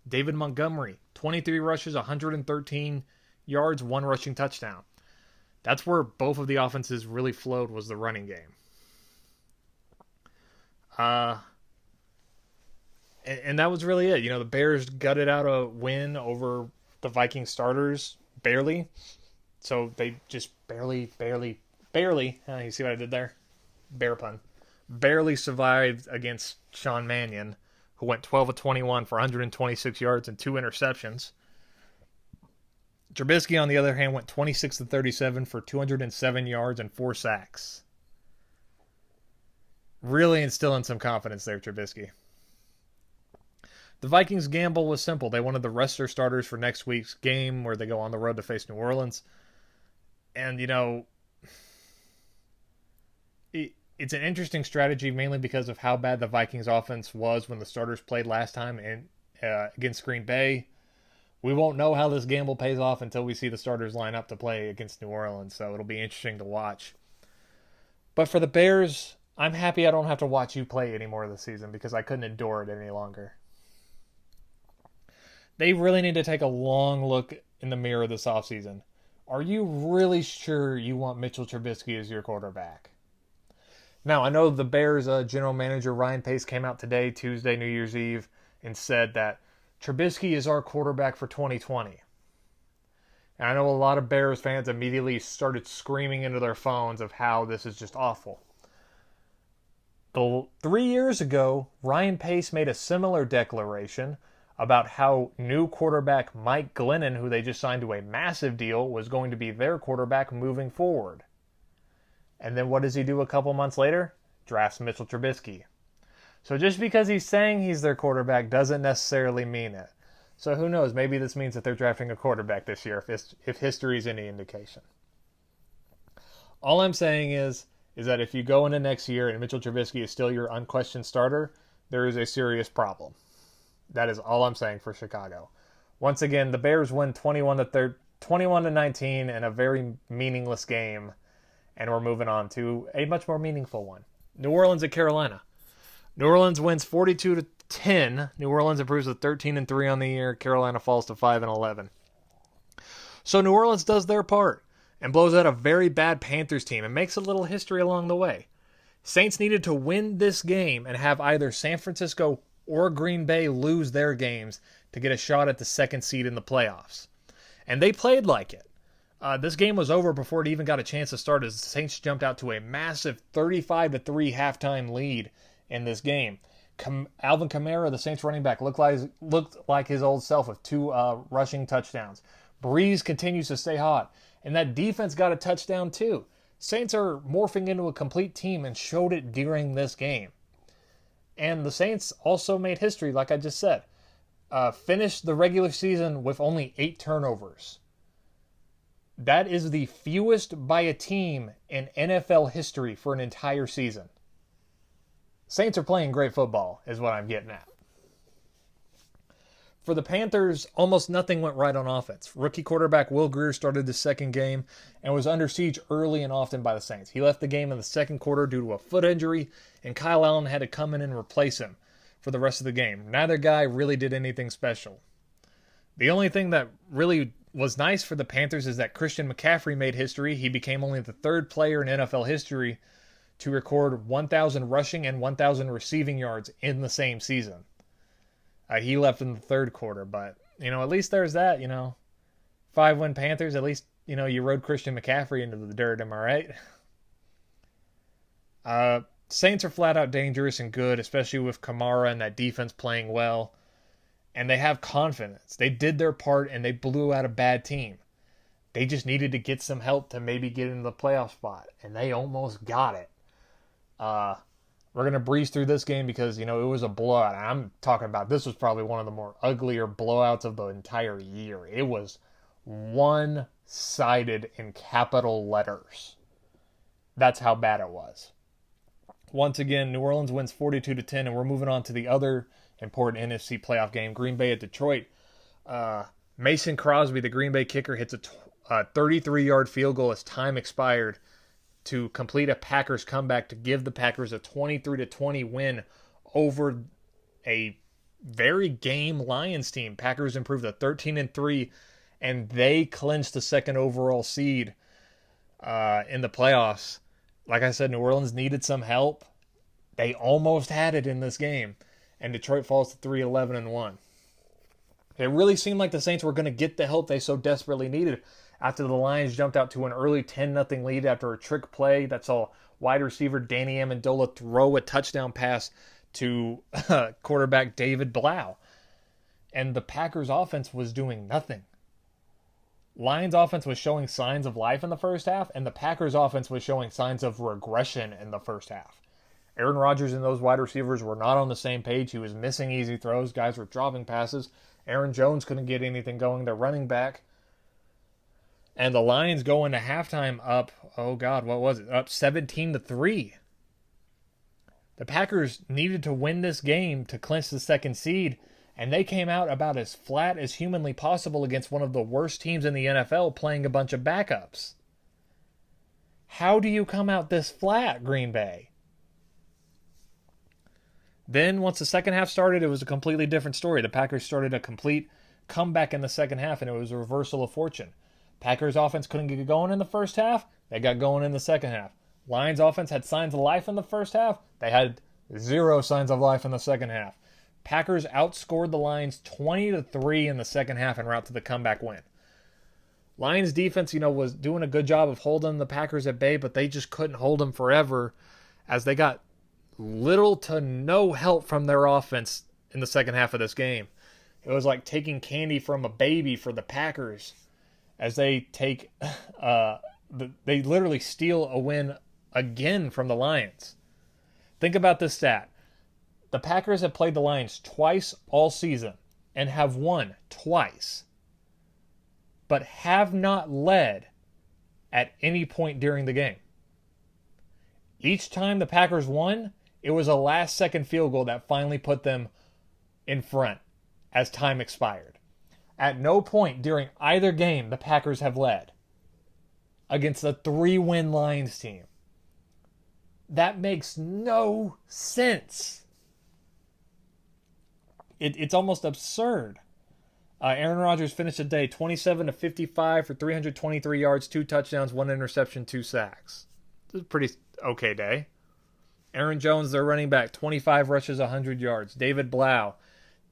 David Montgomery, 23 rushes, 113 yards, 1 rushing touchdown. That's where both of the offenses really flowed, was the running game. And that was really it. You know, the Bears gutted out a win over the Viking starters, barely. So they just barely, you see what I did there? Bear pun. Barely survived against Sean Mannion, who went 12 of 21 for 126 yards and 2 interceptions. Trubisky, on the other hand, went 26 of 37 for 207 yards and 4 sacks. Really instilling some confidence there, Trubisky. The Vikings' gamble was simple. They wanted to rest their starters for next week's game where they go on the road to face New Orleans. And, you know, it's an interesting strategy mainly because of how bad the Vikings' offense was when the starters played last time against Green Bay. We won't know how this gamble pays off until we see the starters line up to play against New Orleans, so it'll be interesting to watch. But for the Bears, I'm happy I don't have to watch you play anymore this season because I couldn't endure it any longer. They really need to take a long look in the mirror this offseason. Are you really sure you want Mitchell Trubisky as your quarterback? Now, I know the Bears general manager Ryan Pace came out today, Tuesday, New Year's Eve, and said that Trubisky is our quarterback for 2020. And I know a lot of Bears fans immediately started screaming into their phones of how this is just awful. 3 years ago, Ryan Pace made a similar declaration about how new quarterback Mike Glennon, who they just signed to a massive deal, was going to be their quarterback moving forward. And then what does he do a couple months later? Drafts Mitchell Trubisky. So just because he's saying he's their quarterback doesn't necessarily mean it. So who knows? Maybe this means that they're drafting a quarterback this year if history is any indication. All I'm saying is that if you go into next year and Mitchell Trubisky is still your unquestioned starter, there is a serious problem. That is all I'm saying for Chicago. Once again, the Bears win 21-19 in a very meaningless game, and we're moving on to a much more meaningful one. New Orleans at Carolina. New Orleans wins 42-10. New Orleans improves to 13-3 on the year. Carolina falls to 5-11. So New Orleans does their part and blows out a very bad Panthers team and makes a little history along the way. Saints needed to win this game and have either San Francisco or Green Bay lose their games to get a shot at the second seed in the playoffs. And they played like it. This game was over before it even got a chance to start as the Saints jumped out to a massive 35-3 halftime lead in this game. Alvin Kamara, the Saints running back, looked like his old self with 2 rushing touchdowns. Breeze continues to stay hot, and that defense got a touchdown too. Saints are morphing into a complete team and showed it during this game. And the Saints also made history, like I just said. Finished the regular season with only 8 turnovers. That is the fewest by a team in NFL history for an entire season. Saints are playing great football, is what I'm getting at. For the Panthers, almost nothing went right on offense. Rookie quarterback Will Grier started the second game and was under siege early and often by the Saints. He left the game in the second quarter due to a foot injury, and Kyle Allen had to come in and replace him for the rest of the game. Neither guy really did anything special. The only thing that really was nice for the Panthers is that Christian McCaffrey made history. He became only the 3rd player in NFL history to record 1,000 rushing and 1,000 receiving yards in the same season. He left in the 3rd quarter, but At least there's that. 5-win Panthers. At least you rode Christian McCaffrey into the dirt. Am I right? Saints are flat out dangerous and good, especially with Kamara and that defense playing well. And they have confidence. They did their part and they blew out a bad team. They just needed to get some help to maybe get into the playoff spot, and they almost got it. We're going to breeze through this game because, it was a blowout. I'm talking about this was probably one of the more uglier blowouts of the entire year. It was one-sided in capital letters. That's how bad it was. Once again, New Orleans wins 42-10, and we're moving on to the other important NFC playoff game, Green Bay at Detroit. Mason Crosby, the Green Bay kicker, hits a 33-yard field goal as time expired to complete a Packers comeback to give the Packers a 23-20 win over a very game Lions team. Packers improved to 13-3, and they clinched the second overall seed in the playoffs. Like I said, New Orleans needed some help. They almost had it in this game, and Detroit falls to 3-11-1. It really seemed like the Saints were going to get the help they so desperately needed after the Lions jumped out to an early 10-0 lead after a trick play that saw wide receiver Danny Amendola throw a touchdown pass to quarterback David Blau. And the Packers offense was doing nothing. Lions offense was showing signs of life in the first half, and the Packers offense was showing signs of regression in the first half. Aaron Rodgers and those wide receivers were not on the same page. He was missing easy throws. Guys were dropping passes. Aaron Jones couldn't get anything going. Their running back. And the Lions go into halftime up, up 17-3. The Packers needed to win this game to clinch the second seed, and they came out about as flat as humanly possible against one of the worst teams in the NFL playing a bunch of backups. How do you come out this flat, Green Bay? Then, once the second half started, it was a completely different story. The Packers started a complete comeback in the second half, and it was a reversal of fortune. Packers offense couldn't get going in the first half. They got going in the second half. Lions offense had signs of life in the first half. They had zero signs of life in the second half. Packers outscored the Lions 20-3 in the second half en route to the comeback win. Lions defense, was doing a good job of holding the Packers at bay, but they just couldn't hold them forever as they got little to no help from their offense in the second half of this game. It was like taking candy from a baby for the Packers as they take, they literally steal a win again from the Lions. Think about this stat. The Packers have played the Lions twice all season and have won twice, but have not led at any point during the game. Each time the Packers won, it was a last-second field goal that finally put them in front as time expired. At no point during either game the Packers have led against a 3-win Lions team. That makes no sense. It's almost absurd. Aaron Rodgers finished the day 27-55 for 323 yards, 2 touchdowns, 1 interception, 2 sacks. This is a pretty okay day. Aaron Jones, their running back, 25 rushes, 100 yards. David Blau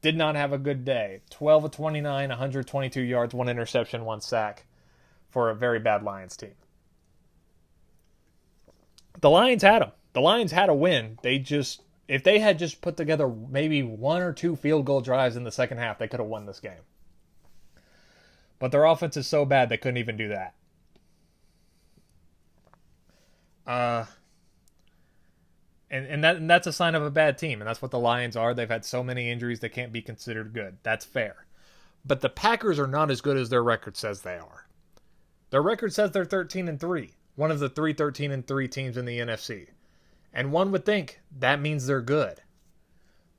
did not have a good day. 12 of 29, 122 yards, 1 interception, 1 sack for a very bad Lions team. The Lions had them. The Lions had a win. If they had just put together maybe 1 or 2 field goal drives in the second half, they could have won this game. But their offense is so bad they couldn't even do that. And that's a sign of a bad team, and that's what the Lions are. They've had so many injuries they can't be considered good. That's fair. But the Packers are not as good as their record says they are. Their record says they're 13-3, one of the 3 13-3 teams in the NFC. And one would think that means they're good.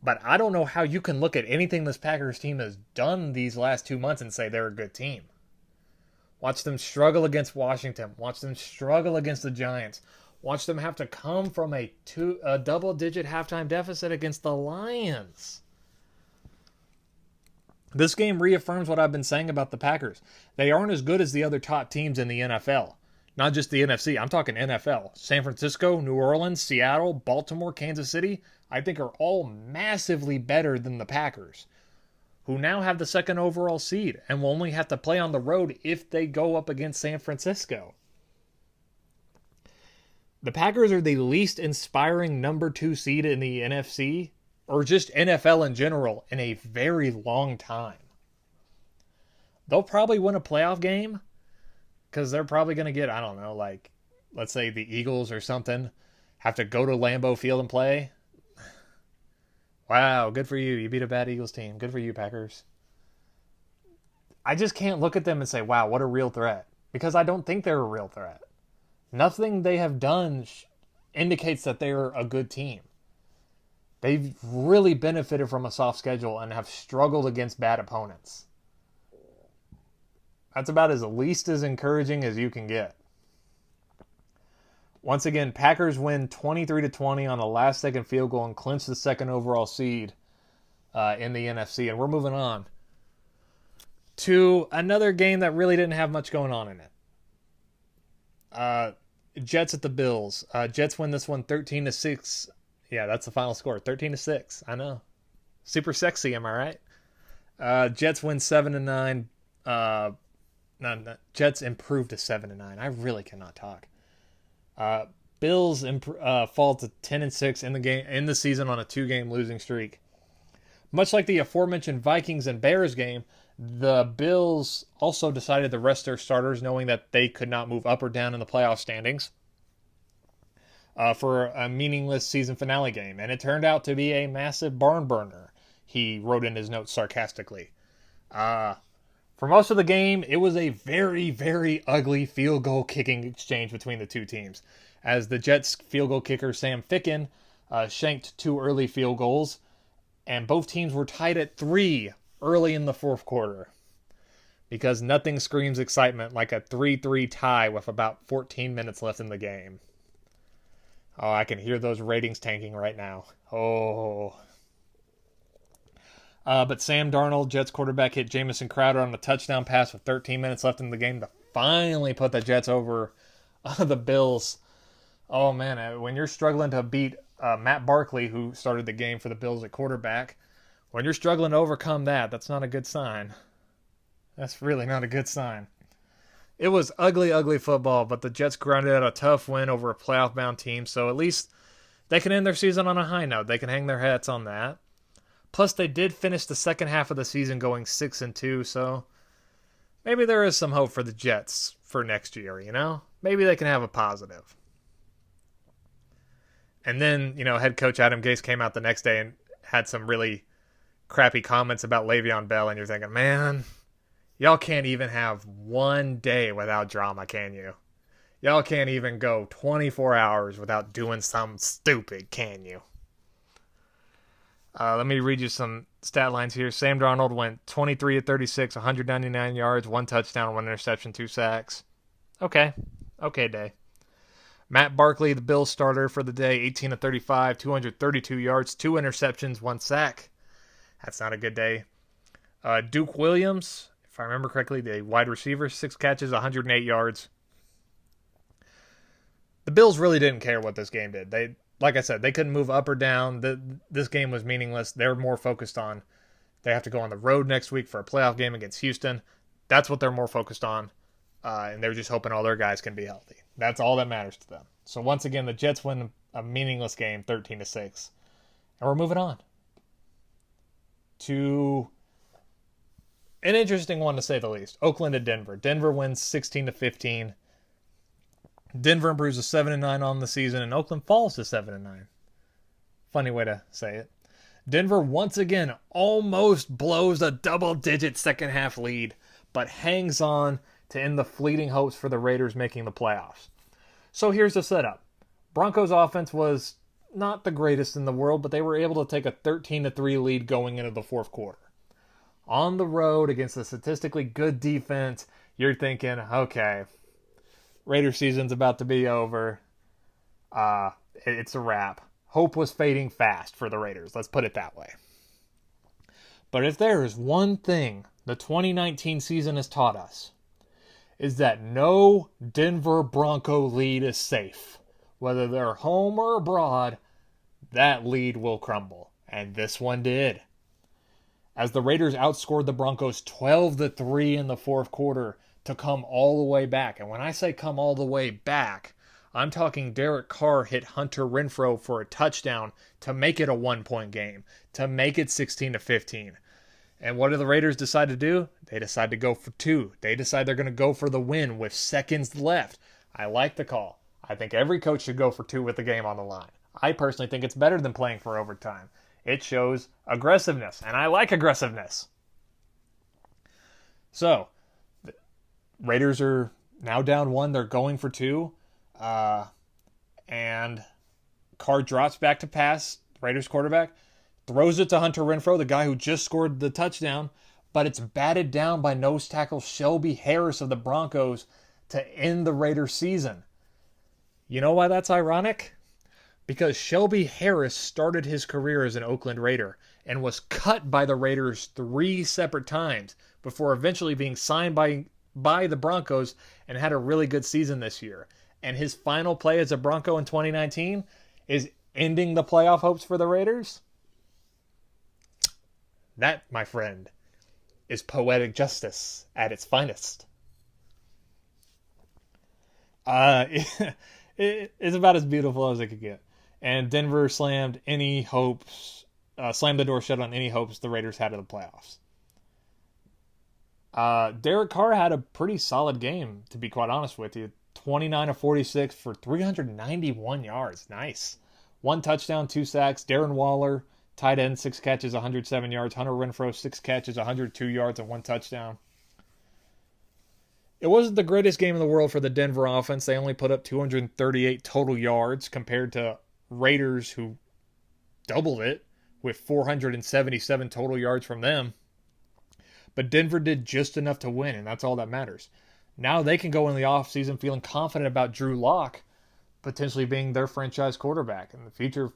But I don't know how you can look at anything this Packers team has done these last 2 months and say they're a good team. Watch them struggle against Washington. Watch them struggle against the Giants. Watch them have to come from a double-digit halftime deficit against the Lions. This game reaffirms what I've been saying about the Packers. They aren't as good as the other top teams in the NFL. Not just the NFC. I'm talking NFL. San Francisco, New Orleans, Seattle, Baltimore, Kansas City, I think are all massively better than the Packers. who now have the second overall seed and will only have to play on the road if they go up against San Francisco. The Packers are the least inspiring number 2 seed in the NFC, or just NFL in general, in a very long time. They'll probably win a playoff game because they're probably going to get, I don't know, like, let's say the Eagles or something have to go to Lambeau Field and play. Wow, good for you. You beat a bad Eagles team. Good for you, Packers. I just can't look at them and say, wow, what a real threat. Because I don't think they're a real threat. Nothing they have done indicates that they're a good team. They've really benefited from a soft schedule and have struggled against bad opponents. That's about as least as encouraging as you can get. Once again, Packers win 23-20 on a last-second field goal and clinch the second overall seed in the NFC. And we're moving on to another game that really didn't have much going on in it. Jets at the Bills. Jets win this one 13-6. Yeah, that's the final score. 13-6. I know. Super sexy, am I right? Jets win 7-9. Jets improved to 7-9. I really cannot talk. Bills fall to 10-6 in the season on a 2-game losing streak. Much like the aforementioned Vikings and Bears game, the Bills also decided to rest their starters, knowing that they could not move up or down in the playoff standings for a meaningless season finale game. And it turned out to be a massive barn burner, he wrote in his notes sarcastically. For most of the game, it was a very, very ugly field goal kicking exchange between the two teams, as the Jets field goal kicker Sam Ficken shanked 2 early field goals, and both teams were tied at 3 early in the fourth quarter, because nothing screams excitement like a 3-3 tie with about 14 minutes left in the game. Oh, I can hear those ratings tanking right now. Oh. But Sam Darnold, Jets quarterback, hit Jamison Crowder on a touchdown pass with 13 minutes left in the game to finally put the Jets over the Bills. Oh, man, when you're struggling to beat Matt Barkley, who started the game for the Bills at quarterback, when you're struggling to overcome that, that's not a good sign. That's really not a good sign. It was ugly, ugly football, but the Jets grounded out a tough win over a playoff-bound team, so at least they can end their season on a high note. They can hang their hats on that. Plus, they did finish the second half of the season going 6-2, so maybe there is some hope for the Jets for next year, you know? Maybe they can have a positive. And then, head coach Adam Gase came out the next day and had some really crappy comments about Le'Veon Bell, and you're thinking, man, y'all can't even have one day without drama, can you? Y'all can't even go 24 hours without doing something stupid, can you? Let me read you some stat lines here. Sam Darnold went 23-36, 199 yards, 1 touchdown, 1 interception, 2 sacks. Okay day. Matt Barkley, the Bills starter for the day, 18-35, 232 yards, 2 interceptions, 1 sack. That's not a good day. Duke Williams, if I remember correctly, the wide receiver, 6 catches, 108 yards. The Bills really didn't care what this game did. Like I said, they couldn't move up or down. This game was meaningless. They're more focused on they have to go on the road next week for a playoff game against Houston. That's what they're more focused on. And they're just hoping all their guys can be healthy. That's all that matters to them. So once again, the Jets win a meaningless game, 13-6. And we're moving on to an interesting one, to say the least. Oakland at Denver. Denver wins 16-15. Denver improves to 7-9 on the season, and Oakland falls to 7-9. Funny way to say it. Denver once again almost blows a double-digit second-half lead, but hangs on to end the fleeting hopes for the Raiders making the playoffs. So here's the setup. Broncos' offense was not the greatest in the world, but they were able to take a 13-3 lead going into the fourth quarter. On the road against a statistically good defense, you're thinking, okay, Raiders season's about to be over. It's a wrap. Hope was fading fast for the Raiders. Let's put it that way. But if there is one thing the 2019 season has taught us, is that no Denver Bronco lead is safe. Whether they're home or abroad, that lead will crumble. And this one did. as the Raiders outscored the Broncos 12-3 in the fourth quarter to come all the way back. And when I say come all the way back, I'm talking Derek Carr hit Hunter Renfrow for a touchdown to make it a 1-point game, to make it 16-15. And what do the Raiders decide to do? They decide to go for 2. They decide they're going to go for the win with seconds left. I like the call. I think every coach should go for 2 with the game on the line. I personally think it's better than playing for overtime. It shows aggressiveness, and I like aggressiveness. So, the Raiders are now down 1. They're going for 2. And Carr drops back to pass. Raiders quarterback throws it to Hunter Renfrow, the guy who just scored the touchdown, but it's batted down by nose tackle Shelby Harris of the Broncos to end the Raiders season. You know why that's ironic? Because Shelby Harris started his career as an Oakland Raider and was cut by the Raiders 3 separate times before eventually being signed by the Broncos and had a really good season this year. And his final play as a Bronco in 2019 is ending the playoff hopes for the Raiders. That, my friend, is poetic justice at its finest. It's about as beautiful as it could get. And Denver slammed the door shut on any hopes the Raiders had of the playoffs. Derek Carr had a pretty solid game, to be quite honest with you. 29-46 for 391 yards. Nice. 1 touchdown, 2 sacks. Darren Waller, tight end, 6 catches, 107 yards. Hunter Renfrow, 6 catches, 102 yards, and 1 touchdown. It wasn't the greatest game in the world for the Denver offense. They only put up 238 total yards compared to Raiders, who doubled it with 477 total yards from them. But Denver did just enough to win, and that's all that matters. Now they can go in the offseason feeling confident about Drew Lock potentially being their franchise quarterback. And the future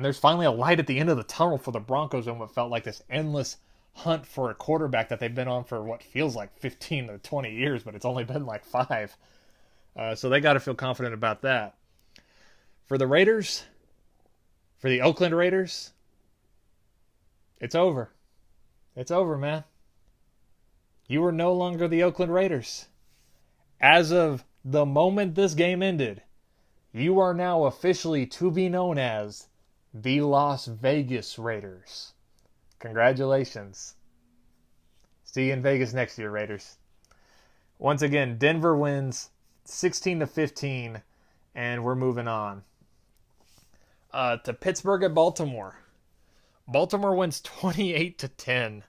there's finally a light at the end of the tunnel for the Broncos in what felt like this endless hunt for a quarterback that they've been on for what feels like 15 to 20 years, but it's only been like 5. So they got to feel confident about that. For the Raiders, for the Oakland Raiders, it's over. It's over, man. You are no longer the Oakland Raiders. As of the moment this game ended, you are now officially to be known as the Las Vegas Raiders. Congratulations. See you in Vegas next year, Raiders. Once again, Denver wins 16-15, and we're moving on. To Pittsburgh at Baltimore. Baltimore wins 28-10.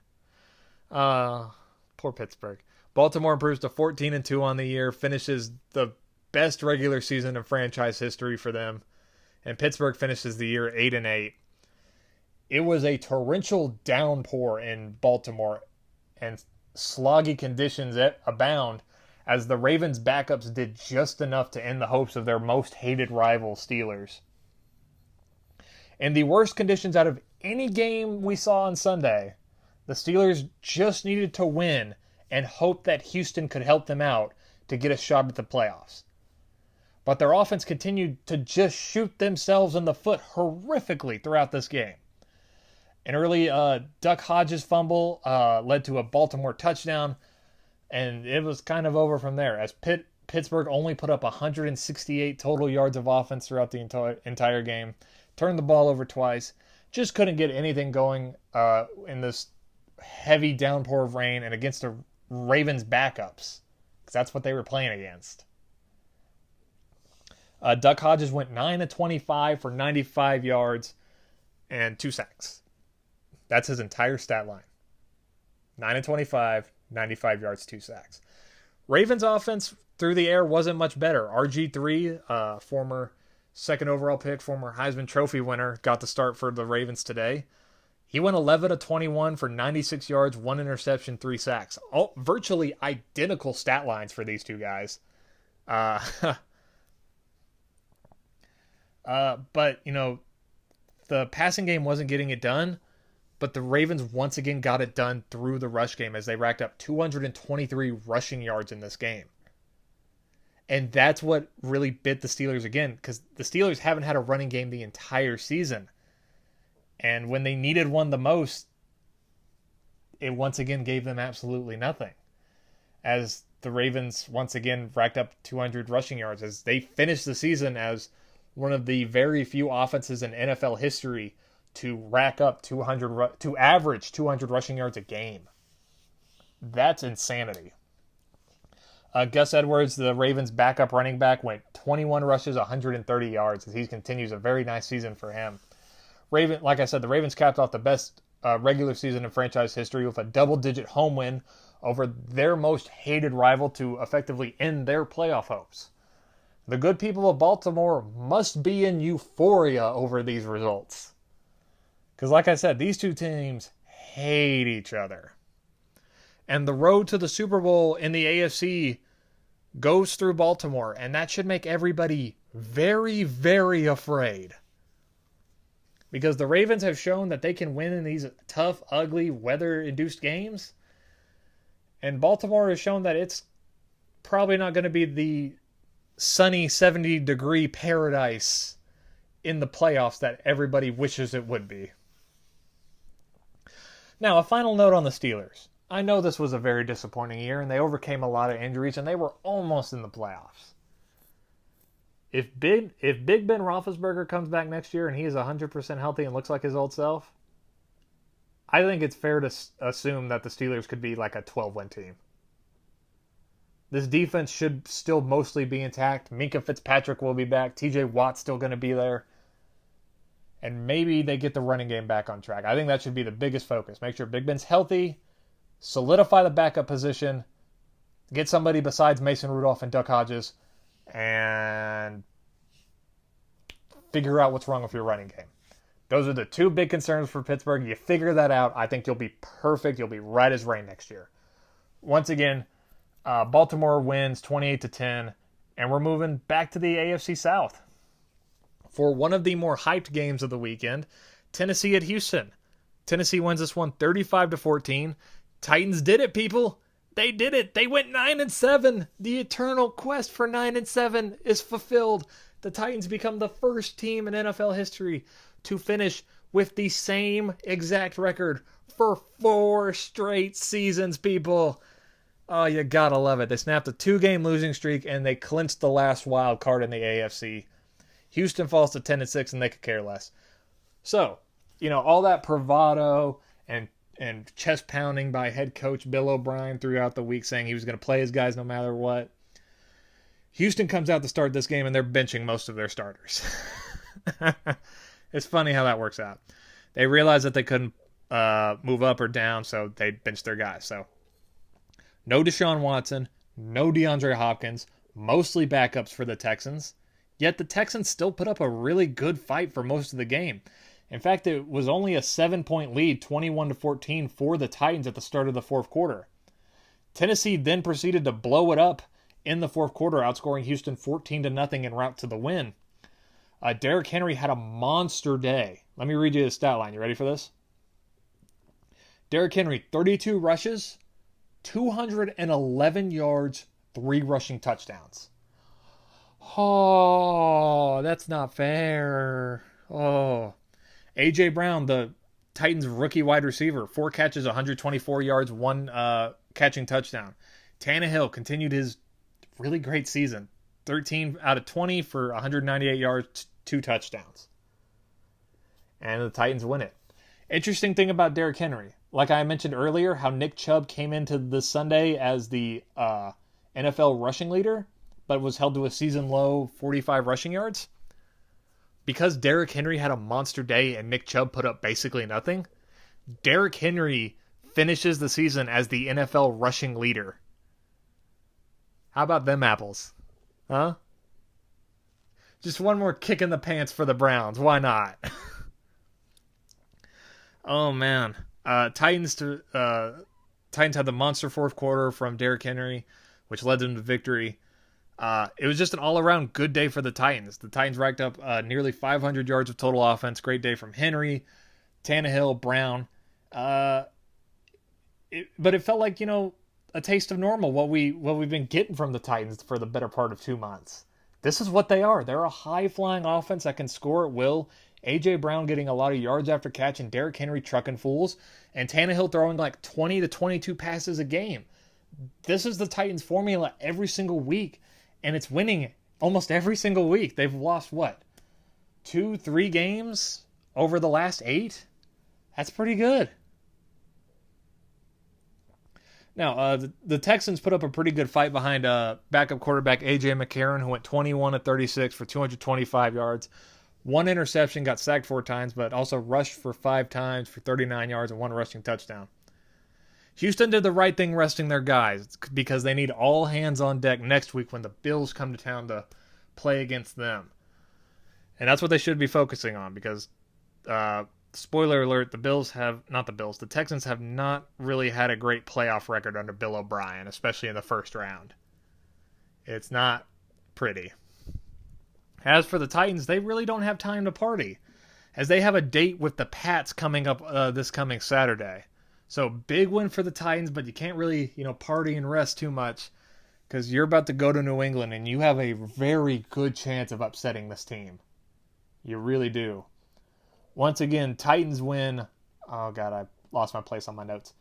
Poor Pittsburgh. Baltimore improves to 14-2 on the year, finishes the best regular season in franchise history for them, and Pittsburgh finishes the year 8-8. It was a torrential downpour in Baltimore, and sloggy conditions abound as the Ravens' backups did just enough to end the hopes of their most hated rival, Steelers. In the worst conditions out of any game we saw on Sunday, the Steelers just needed to win and hope that Houston could help them out to get a shot at the playoffs. But their offense continued to just shoot themselves in the foot horrifically throughout this game. An early Duck Hodges fumble led to a Baltimore touchdown, and it was kind of over from there as Pittsburgh only put up 168 total yards of offense throughout the entire game, turned the ball over twice, just couldn't get anything going in this heavy downpour of rain and against the Ravens' backups, because that's what they were playing against. Duck Hodges went 9-25 for 95 yards and 2 sacks. That's his entire stat line. 9-25, 95 yards, 2 sacks. Ravens' offense through the air wasn't much better. RG3, former second overall pick, former Heisman Trophy winner, got the start for the Ravens today. He went 11-21 for 96 yards, 1 interception, 3 sacks. All virtually identical stat lines for these two guys. But, you know, the passing game wasn't getting it done, but the Ravens once again got it done through the rush game as they racked up 223 rushing yards in this game. And that's what really bit the Steelers again, because the Steelers haven't had a running game the entire season. And when they needed one the most, it once again gave them absolutely nothing. As the Ravens once again racked up 200 rushing yards, as they finished the season as one of the very few offenses in NFL history to rack up to average 200 rushing yards a game. That's insanity. Gus Edwards, the Ravens' backup running back, went 21 rushes, 130 yards, as he continues a very nice season for him. Like I said, the Ravens capped off the best regular season in franchise history with a double-digit home win over their most hated rival to effectively end their playoff hopes. The good people of Baltimore must be in euphoria over these results. Because like I said, these two teams hate each other. And the road to the Super Bowl in the AFC goes through Baltimore, and that should make everybody very, very afraid. Because the Ravens have shown that they can win in these tough, ugly, weather-induced games. And Baltimore has shown that it's probably not going to be the sunny 70-degree paradise in the playoffs that everybody wishes it would be. Now, a final note on the Steelers. I know this was a very disappointing year, and they overcame a lot of injuries, and they were almost in the playoffs. If Big Ben Roethlisberger comes back next year and he is 100% healthy and looks like his old self, I think it's fair to assume that the Steelers could be like a 12-win team. This defense should still mostly be intact. Minkah Fitzpatrick will be back. TJ Watt's still going to be there. And maybe they get the running game back on track. I think that should be the biggest focus. Make sure Big Ben's healthy. Solidify the backup position. Get somebody besides Mason Rudolph and Duck Hodges. And figure out what's wrong with your running game. Those are the two big concerns for Pittsburgh. You figure that out, I think you'll be perfect. You'll be right as rain next year. Once again, Baltimore wins 28-10, and we're moving back to the AFC South. For one of the more hyped games of the weekend, Tennessee at Houston. Tennessee wins this one 35-14. Titans did it, people. They did it. They went 9-7. The eternal quest for 9-7 is fulfilled. The Titans become the first team in NFL history to finish with the same exact record for 4 straight seasons, people. Oh, you gotta love it. They snapped a 2-game losing streak, and they clinched the last wild card in the AFC. Houston falls to 10-6, and they could care less. So, all that bravado and chest pounding by head coach Bill O'Brien throughout the week, saying he was going to play his guys no matter what. Houston comes out to start this game, and they're benching most of their starters. It's funny how that works out. They realized that they couldn't move up or down, so they benched their guys. So, no Deshaun Watson, no DeAndre Hopkins, mostly backups for the Texans. Yet the Texans still put up a really good fight for most of the game. In fact, it was only a 7-point lead, 21-14, for the Titans at the start of the fourth quarter. Tennessee then proceeded to blow it up in the fourth quarter, outscoring Houston 14-0 en route to the win. Derrick Henry had a monster day. Let me read you the stat line. You ready for this? Derrick Henry, 32 rushes, 211 yards, 3 rushing touchdowns. Oh, that's not fair. Oh. A.J. Brown, the Titans rookie wide receiver, 4 catches, 124 yards, 1 catching touchdown. Tannehill continued his really great season. 13 out of 20 for 198 yards, 2 touchdowns. And the Titans win it. Interesting thing about Derrick Henry. Like I mentioned earlier, how Nick Chubb came into this Sunday as the NFL rushing leader, but was held to a season-low 45 rushing yards. Because Derrick Henry had a monster day and Nick Chubb put up basically nothing, Derrick Henry finishes the season as the NFL rushing leader. How about them apples? Huh? Just one more kick in the pants for the Browns. Why not? Oh, man. Titans had the monster fourth quarter from Derrick Henry, which led them to victory. It was just an all-around good day for the Titans. The Titans racked up nearly 500 yards of total offense. Great day from Henry, Tannehill, Brown. But it felt like, a taste of normal, what we've been getting from the Titans for the better part of 2 months. This is what they are. They're a high-flying offense that can score at will A.J. Brown getting a lot of yards after catch and Derrick Henry trucking fools, and Tannehill throwing like 20 to 22 passes a game. This is the Titans formula every single week, and it's winning almost every single week. They've lost, 2-3 games over the last 8? That's pretty good. Now, the Texans put up a pretty good fight behind backup quarterback A.J. McCarron, who went 21 of 36 for 225 yards. 1 interception, got sacked 4 times, but also rushed for 5 times for 39 yards and 1 rushing touchdown. Houston did the right thing resting their guys because they need all hands on deck next week when the Bills come to town to play against them. And that's what they should be focusing on because, spoiler alert, the Texans have not really had a great playoff record under Bill O'Brien, especially in the first round. It's not pretty. As for the Titans, they really don't have time to party, as they have a date with the Pats coming up this coming Saturday. So big win for the Titans, but you can't really, party and rest too much because you're about to go to New England and you have a very good chance of upsetting this team. You really do. Once again, Titans win. Oh God, I lost my place on my notes.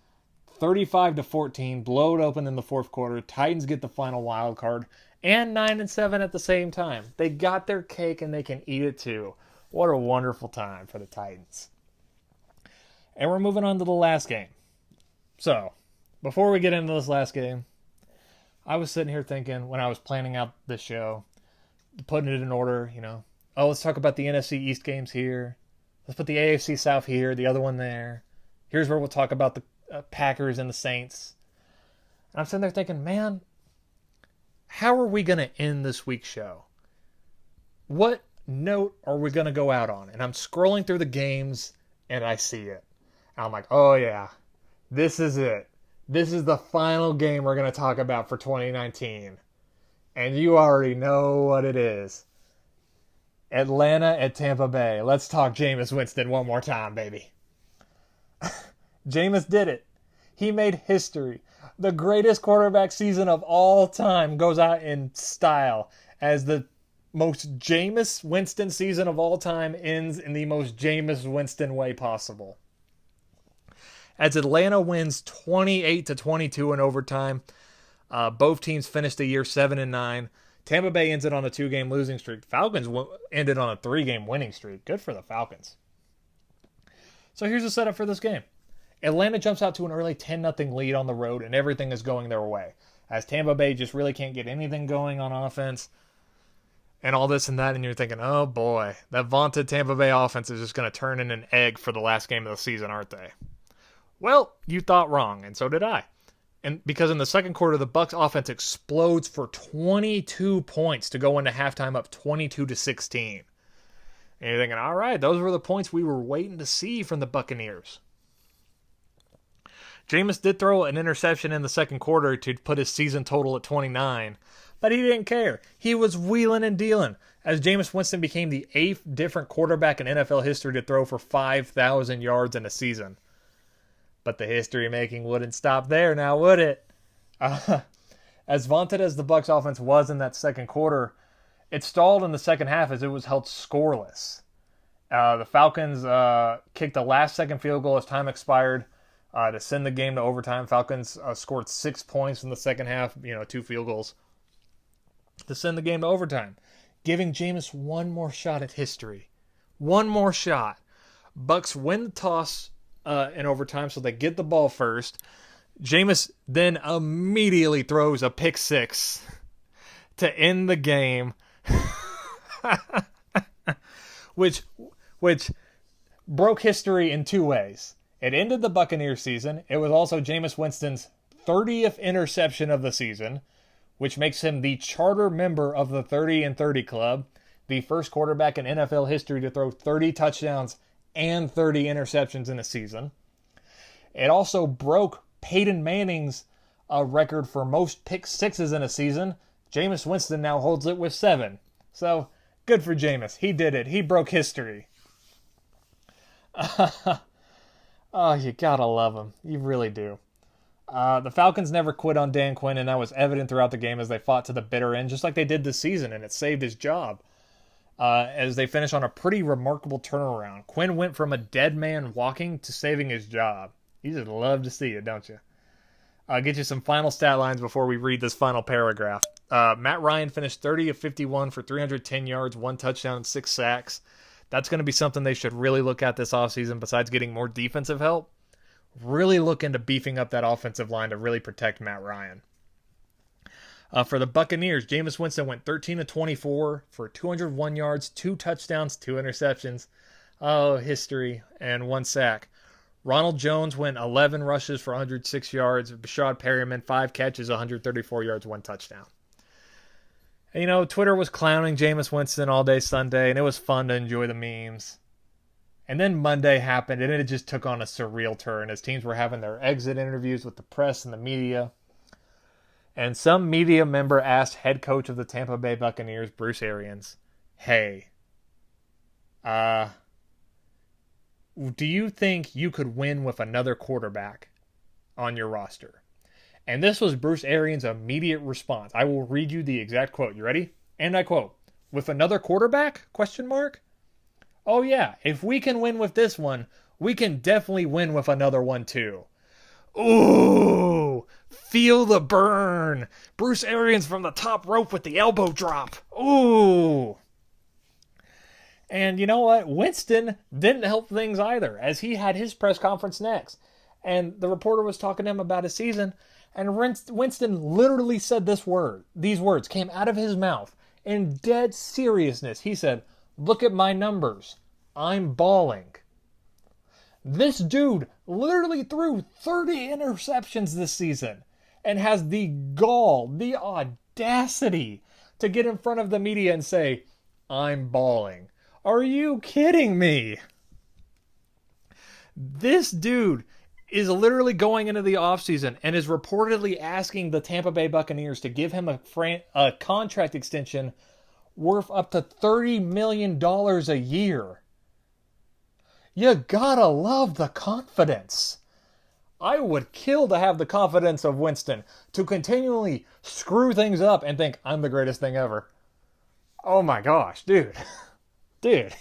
35-14, blow it open in the fourth quarter. Titans get the final wild card and 9-7 at the same time. They got their cake and they can eat it too. What a wonderful time for the Titans. And we're moving on to the last game. So, before we get into this last game, I was sitting here thinking when I was planning out this show, putting it in order, let's talk about the NFC East games here. Let's put the AFC South here, the other one there. Here's where we'll talk about the Packers and the Saints. And I'm sitting there thinking, man, how are we going to end this week's show? What note are we going to go out on? And I'm scrolling through the games, and I see it. And I'm like, oh yeah, this is it. This is the final game we're going to talk about for 2019. And you already know what it is. Atlanta at Tampa Bay. Let's talk Jameis Winston one more time, baby. Jameis did it. He made history. The greatest quarterback season of all time goes out in style as the most Jameis Winston season of all time ends in the most Jameis Winston way possible. As Atlanta wins 28-22 in overtime, both teams finished the year 7-9. Tampa Bay ends it on a 2-game losing streak. Falcons ended on a 3-game winning streak. Good for the Falcons. So here's the setup for this game. Atlanta jumps out to an early 10-0 lead on the road, and everything is going their way. As Tampa Bay just really can't get anything going on offense, and all this and that, and you're thinking, oh boy, that vaunted Tampa Bay offense is just going to turn in an egg for the last game of the season, aren't they? Well, you thought wrong, and so did I. And because in the second quarter, the Bucs offense explodes for 22 points to go into halftime up 22-16. And you're thinking, all right, those were the points we were waiting to see from the Buccaneers. Jameis did throw an interception in the second quarter to put his season total at 29, but he didn't care. He was wheeling and dealing as Jameis Winston became the 8th different quarterback in NFL history to throw for 5,000 yards in a season. But the history-making wouldn't stop there now, would it? As vaunted as the Bucs offense was in that second quarter, it stalled in the second half as it was held scoreless. The Falcons kicked the last-second field goal as time expired to send the game to overtime. Falcons scored 6 points in the second half, 2 field goals, to send the game to overtime, giving Jameis one more shot at history. One more shot. Bucs win the toss in overtime, so they get the ball first. Jameis then immediately throws a pick six to end the game, which broke history in 2 ways. It ended the Buccaneers season. It was also Jameis Winston's 30th interception of the season, which makes him the charter member of the 30 and 30 club, the first quarterback in NFL history to throw 30 touchdowns and 30 interceptions in a season. It also broke Peyton Manning's record for most pick sixes in a season. Jameis Winston now holds it with 7. So, good for Jameis. He did it. He broke history. Oh, you gotta love him. You really do. The Falcons never quit on Dan Quinn, and that was evident throughout the game as they fought to the bitter end, just like they did this season, and it saved his job. as they finish on a pretty remarkable turnaround. Quinn went from a dead man walking to saving his job. You just love to see it, don't you? I'll get you some final stat lines before we read this final paragraph. Matt Ryan finished 30 of 51 for 310 yards, 1 touchdown, and 6 sacks. That's going to be something they should really look at this offseason besides getting more defensive help. Really look into beefing up that offensive line to really protect Matt Ryan. For the Buccaneers, Jameis Winston went 13 of 24 for 201 yards, 2 touchdowns, 2 interceptions. Oh, history, and 1 sack. Ronald Jones went 11 rushes for 106 yards. Bashad Perryman, 5 catches, 134 yards, 1 touchdown. And, you know, Twitter was clowning Jameis Winston all day Sunday, and it was fun to enjoy the memes. And then Monday happened, and it just took on a surreal turn as teams were having their exit interviews with the press and the media. And some media member asked head coach of the Tampa Bay Buccaneers, Bruce Arians, hey, do you think you could win with another quarterback on your roster? And this was Bruce Arians' immediate response. I will read you the exact quote. You ready? And I quote, with another quarterback? ? Oh yeah, if we can win with this one, we can definitely win with another one too. Ooh, feel the burn. Bruce Arians from the top rope with the elbow drop. Ooh. And you know what? Winston didn't help things either, as he had his press conference next. And the reporter was talking to him about his season, and Winston literally said these words came out of his mouth in dead seriousness. He said, look at my numbers. I'm balling. This dude literally threw 30 interceptions this season and has the gall, the audacity to get in front of the media and say, I'm balling. Are you kidding me? This dude is literally going into the offseason and is reportedly asking the Tampa Bay Buccaneers to give him a contract extension worth up to $30 million a year. You gotta love the confidence. I would kill to have the confidence of Winston to continually screw things up and think I'm the greatest thing ever. Oh my gosh, dude. Dude.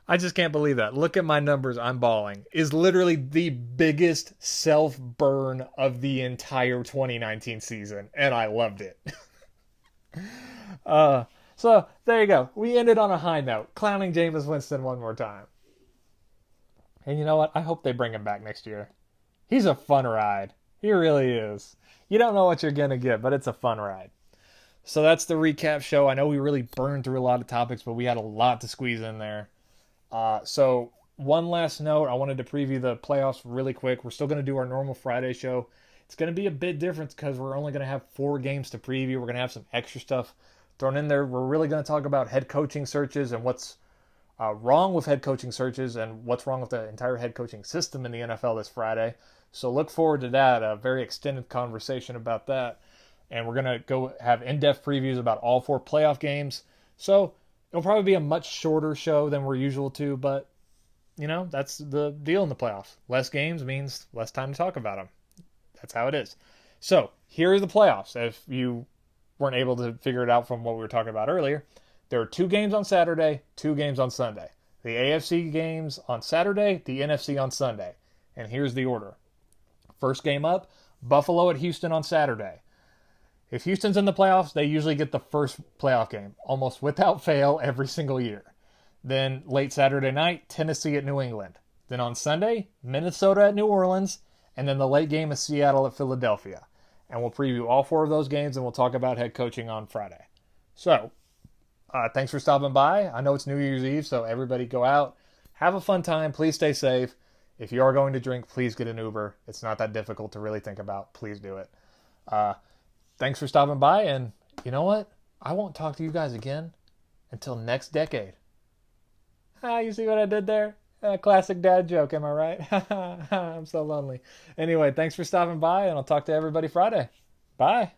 I just can't believe that. Look at my numbers, I'm balling. Is literally the biggest self-burn of the entire 2019 season. And I loved it. So, there you go. We ended on a high note. Clowning Jameis Winston one more time. And you know what? I hope they bring him back next year. He's a fun ride. He really is. You don't know what you're going to get, but it's a fun ride. So that's the recap show. I know we really burned through a lot of topics, but we had a lot to squeeze in there. So one last note, I wanted to preview the playoffs really quick. We're still going to do our normal Friday show. It's going to be a bit different because we're only going to have 4 games to preview. We're going to have some extra stuff thrown in there. We're really going to talk about head coaching searches and what's wrong with head coaching searches and what's wrong with the entire head coaching system in the NFL this Friday. So look forward to that, a very extended conversation about that. And we're going to go have in-depth previews about all 4 playoff games. So it'll probably be a much shorter show than we're usual to, but, you know, that's the deal in the playoffs. Less games means less time to talk about them. That's how it is. So here are the playoffs. If you weren't able to figure it out from what we were talking about earlier, there are 2 games on Saturday, 2 games on Sunday. The AFC games on Saturday, the NFC on Sunday. And here's the order. First game up, Buffalo at Houston on Saturday. If Houston's in the playoffs, they usually get the first playoff game, almost without fail every single year. Then late Saturday night, Tennessee at New England. Then on Sunday, Minnesota at New Orleans. And then the late game is Seattle at Philadelphia. And we'll preview all 4 of those games, and we'll talk about head coaching on Friday. So, thanks for stopping by. I know it's New Year's Eve, so everybody go out. Have a fun time. Please stay safe. If you are going to drink, please get an Uber. It's not that difficult to really think about. Please do it. Thanks for stopping by, and you know what? I won't talk to you guys again until next decade. You see what I did there? Classic dad joke, am I right? I'm so lonely. Anyway, thanks for stopping by, and I'll talk to everybody Friday. Bye.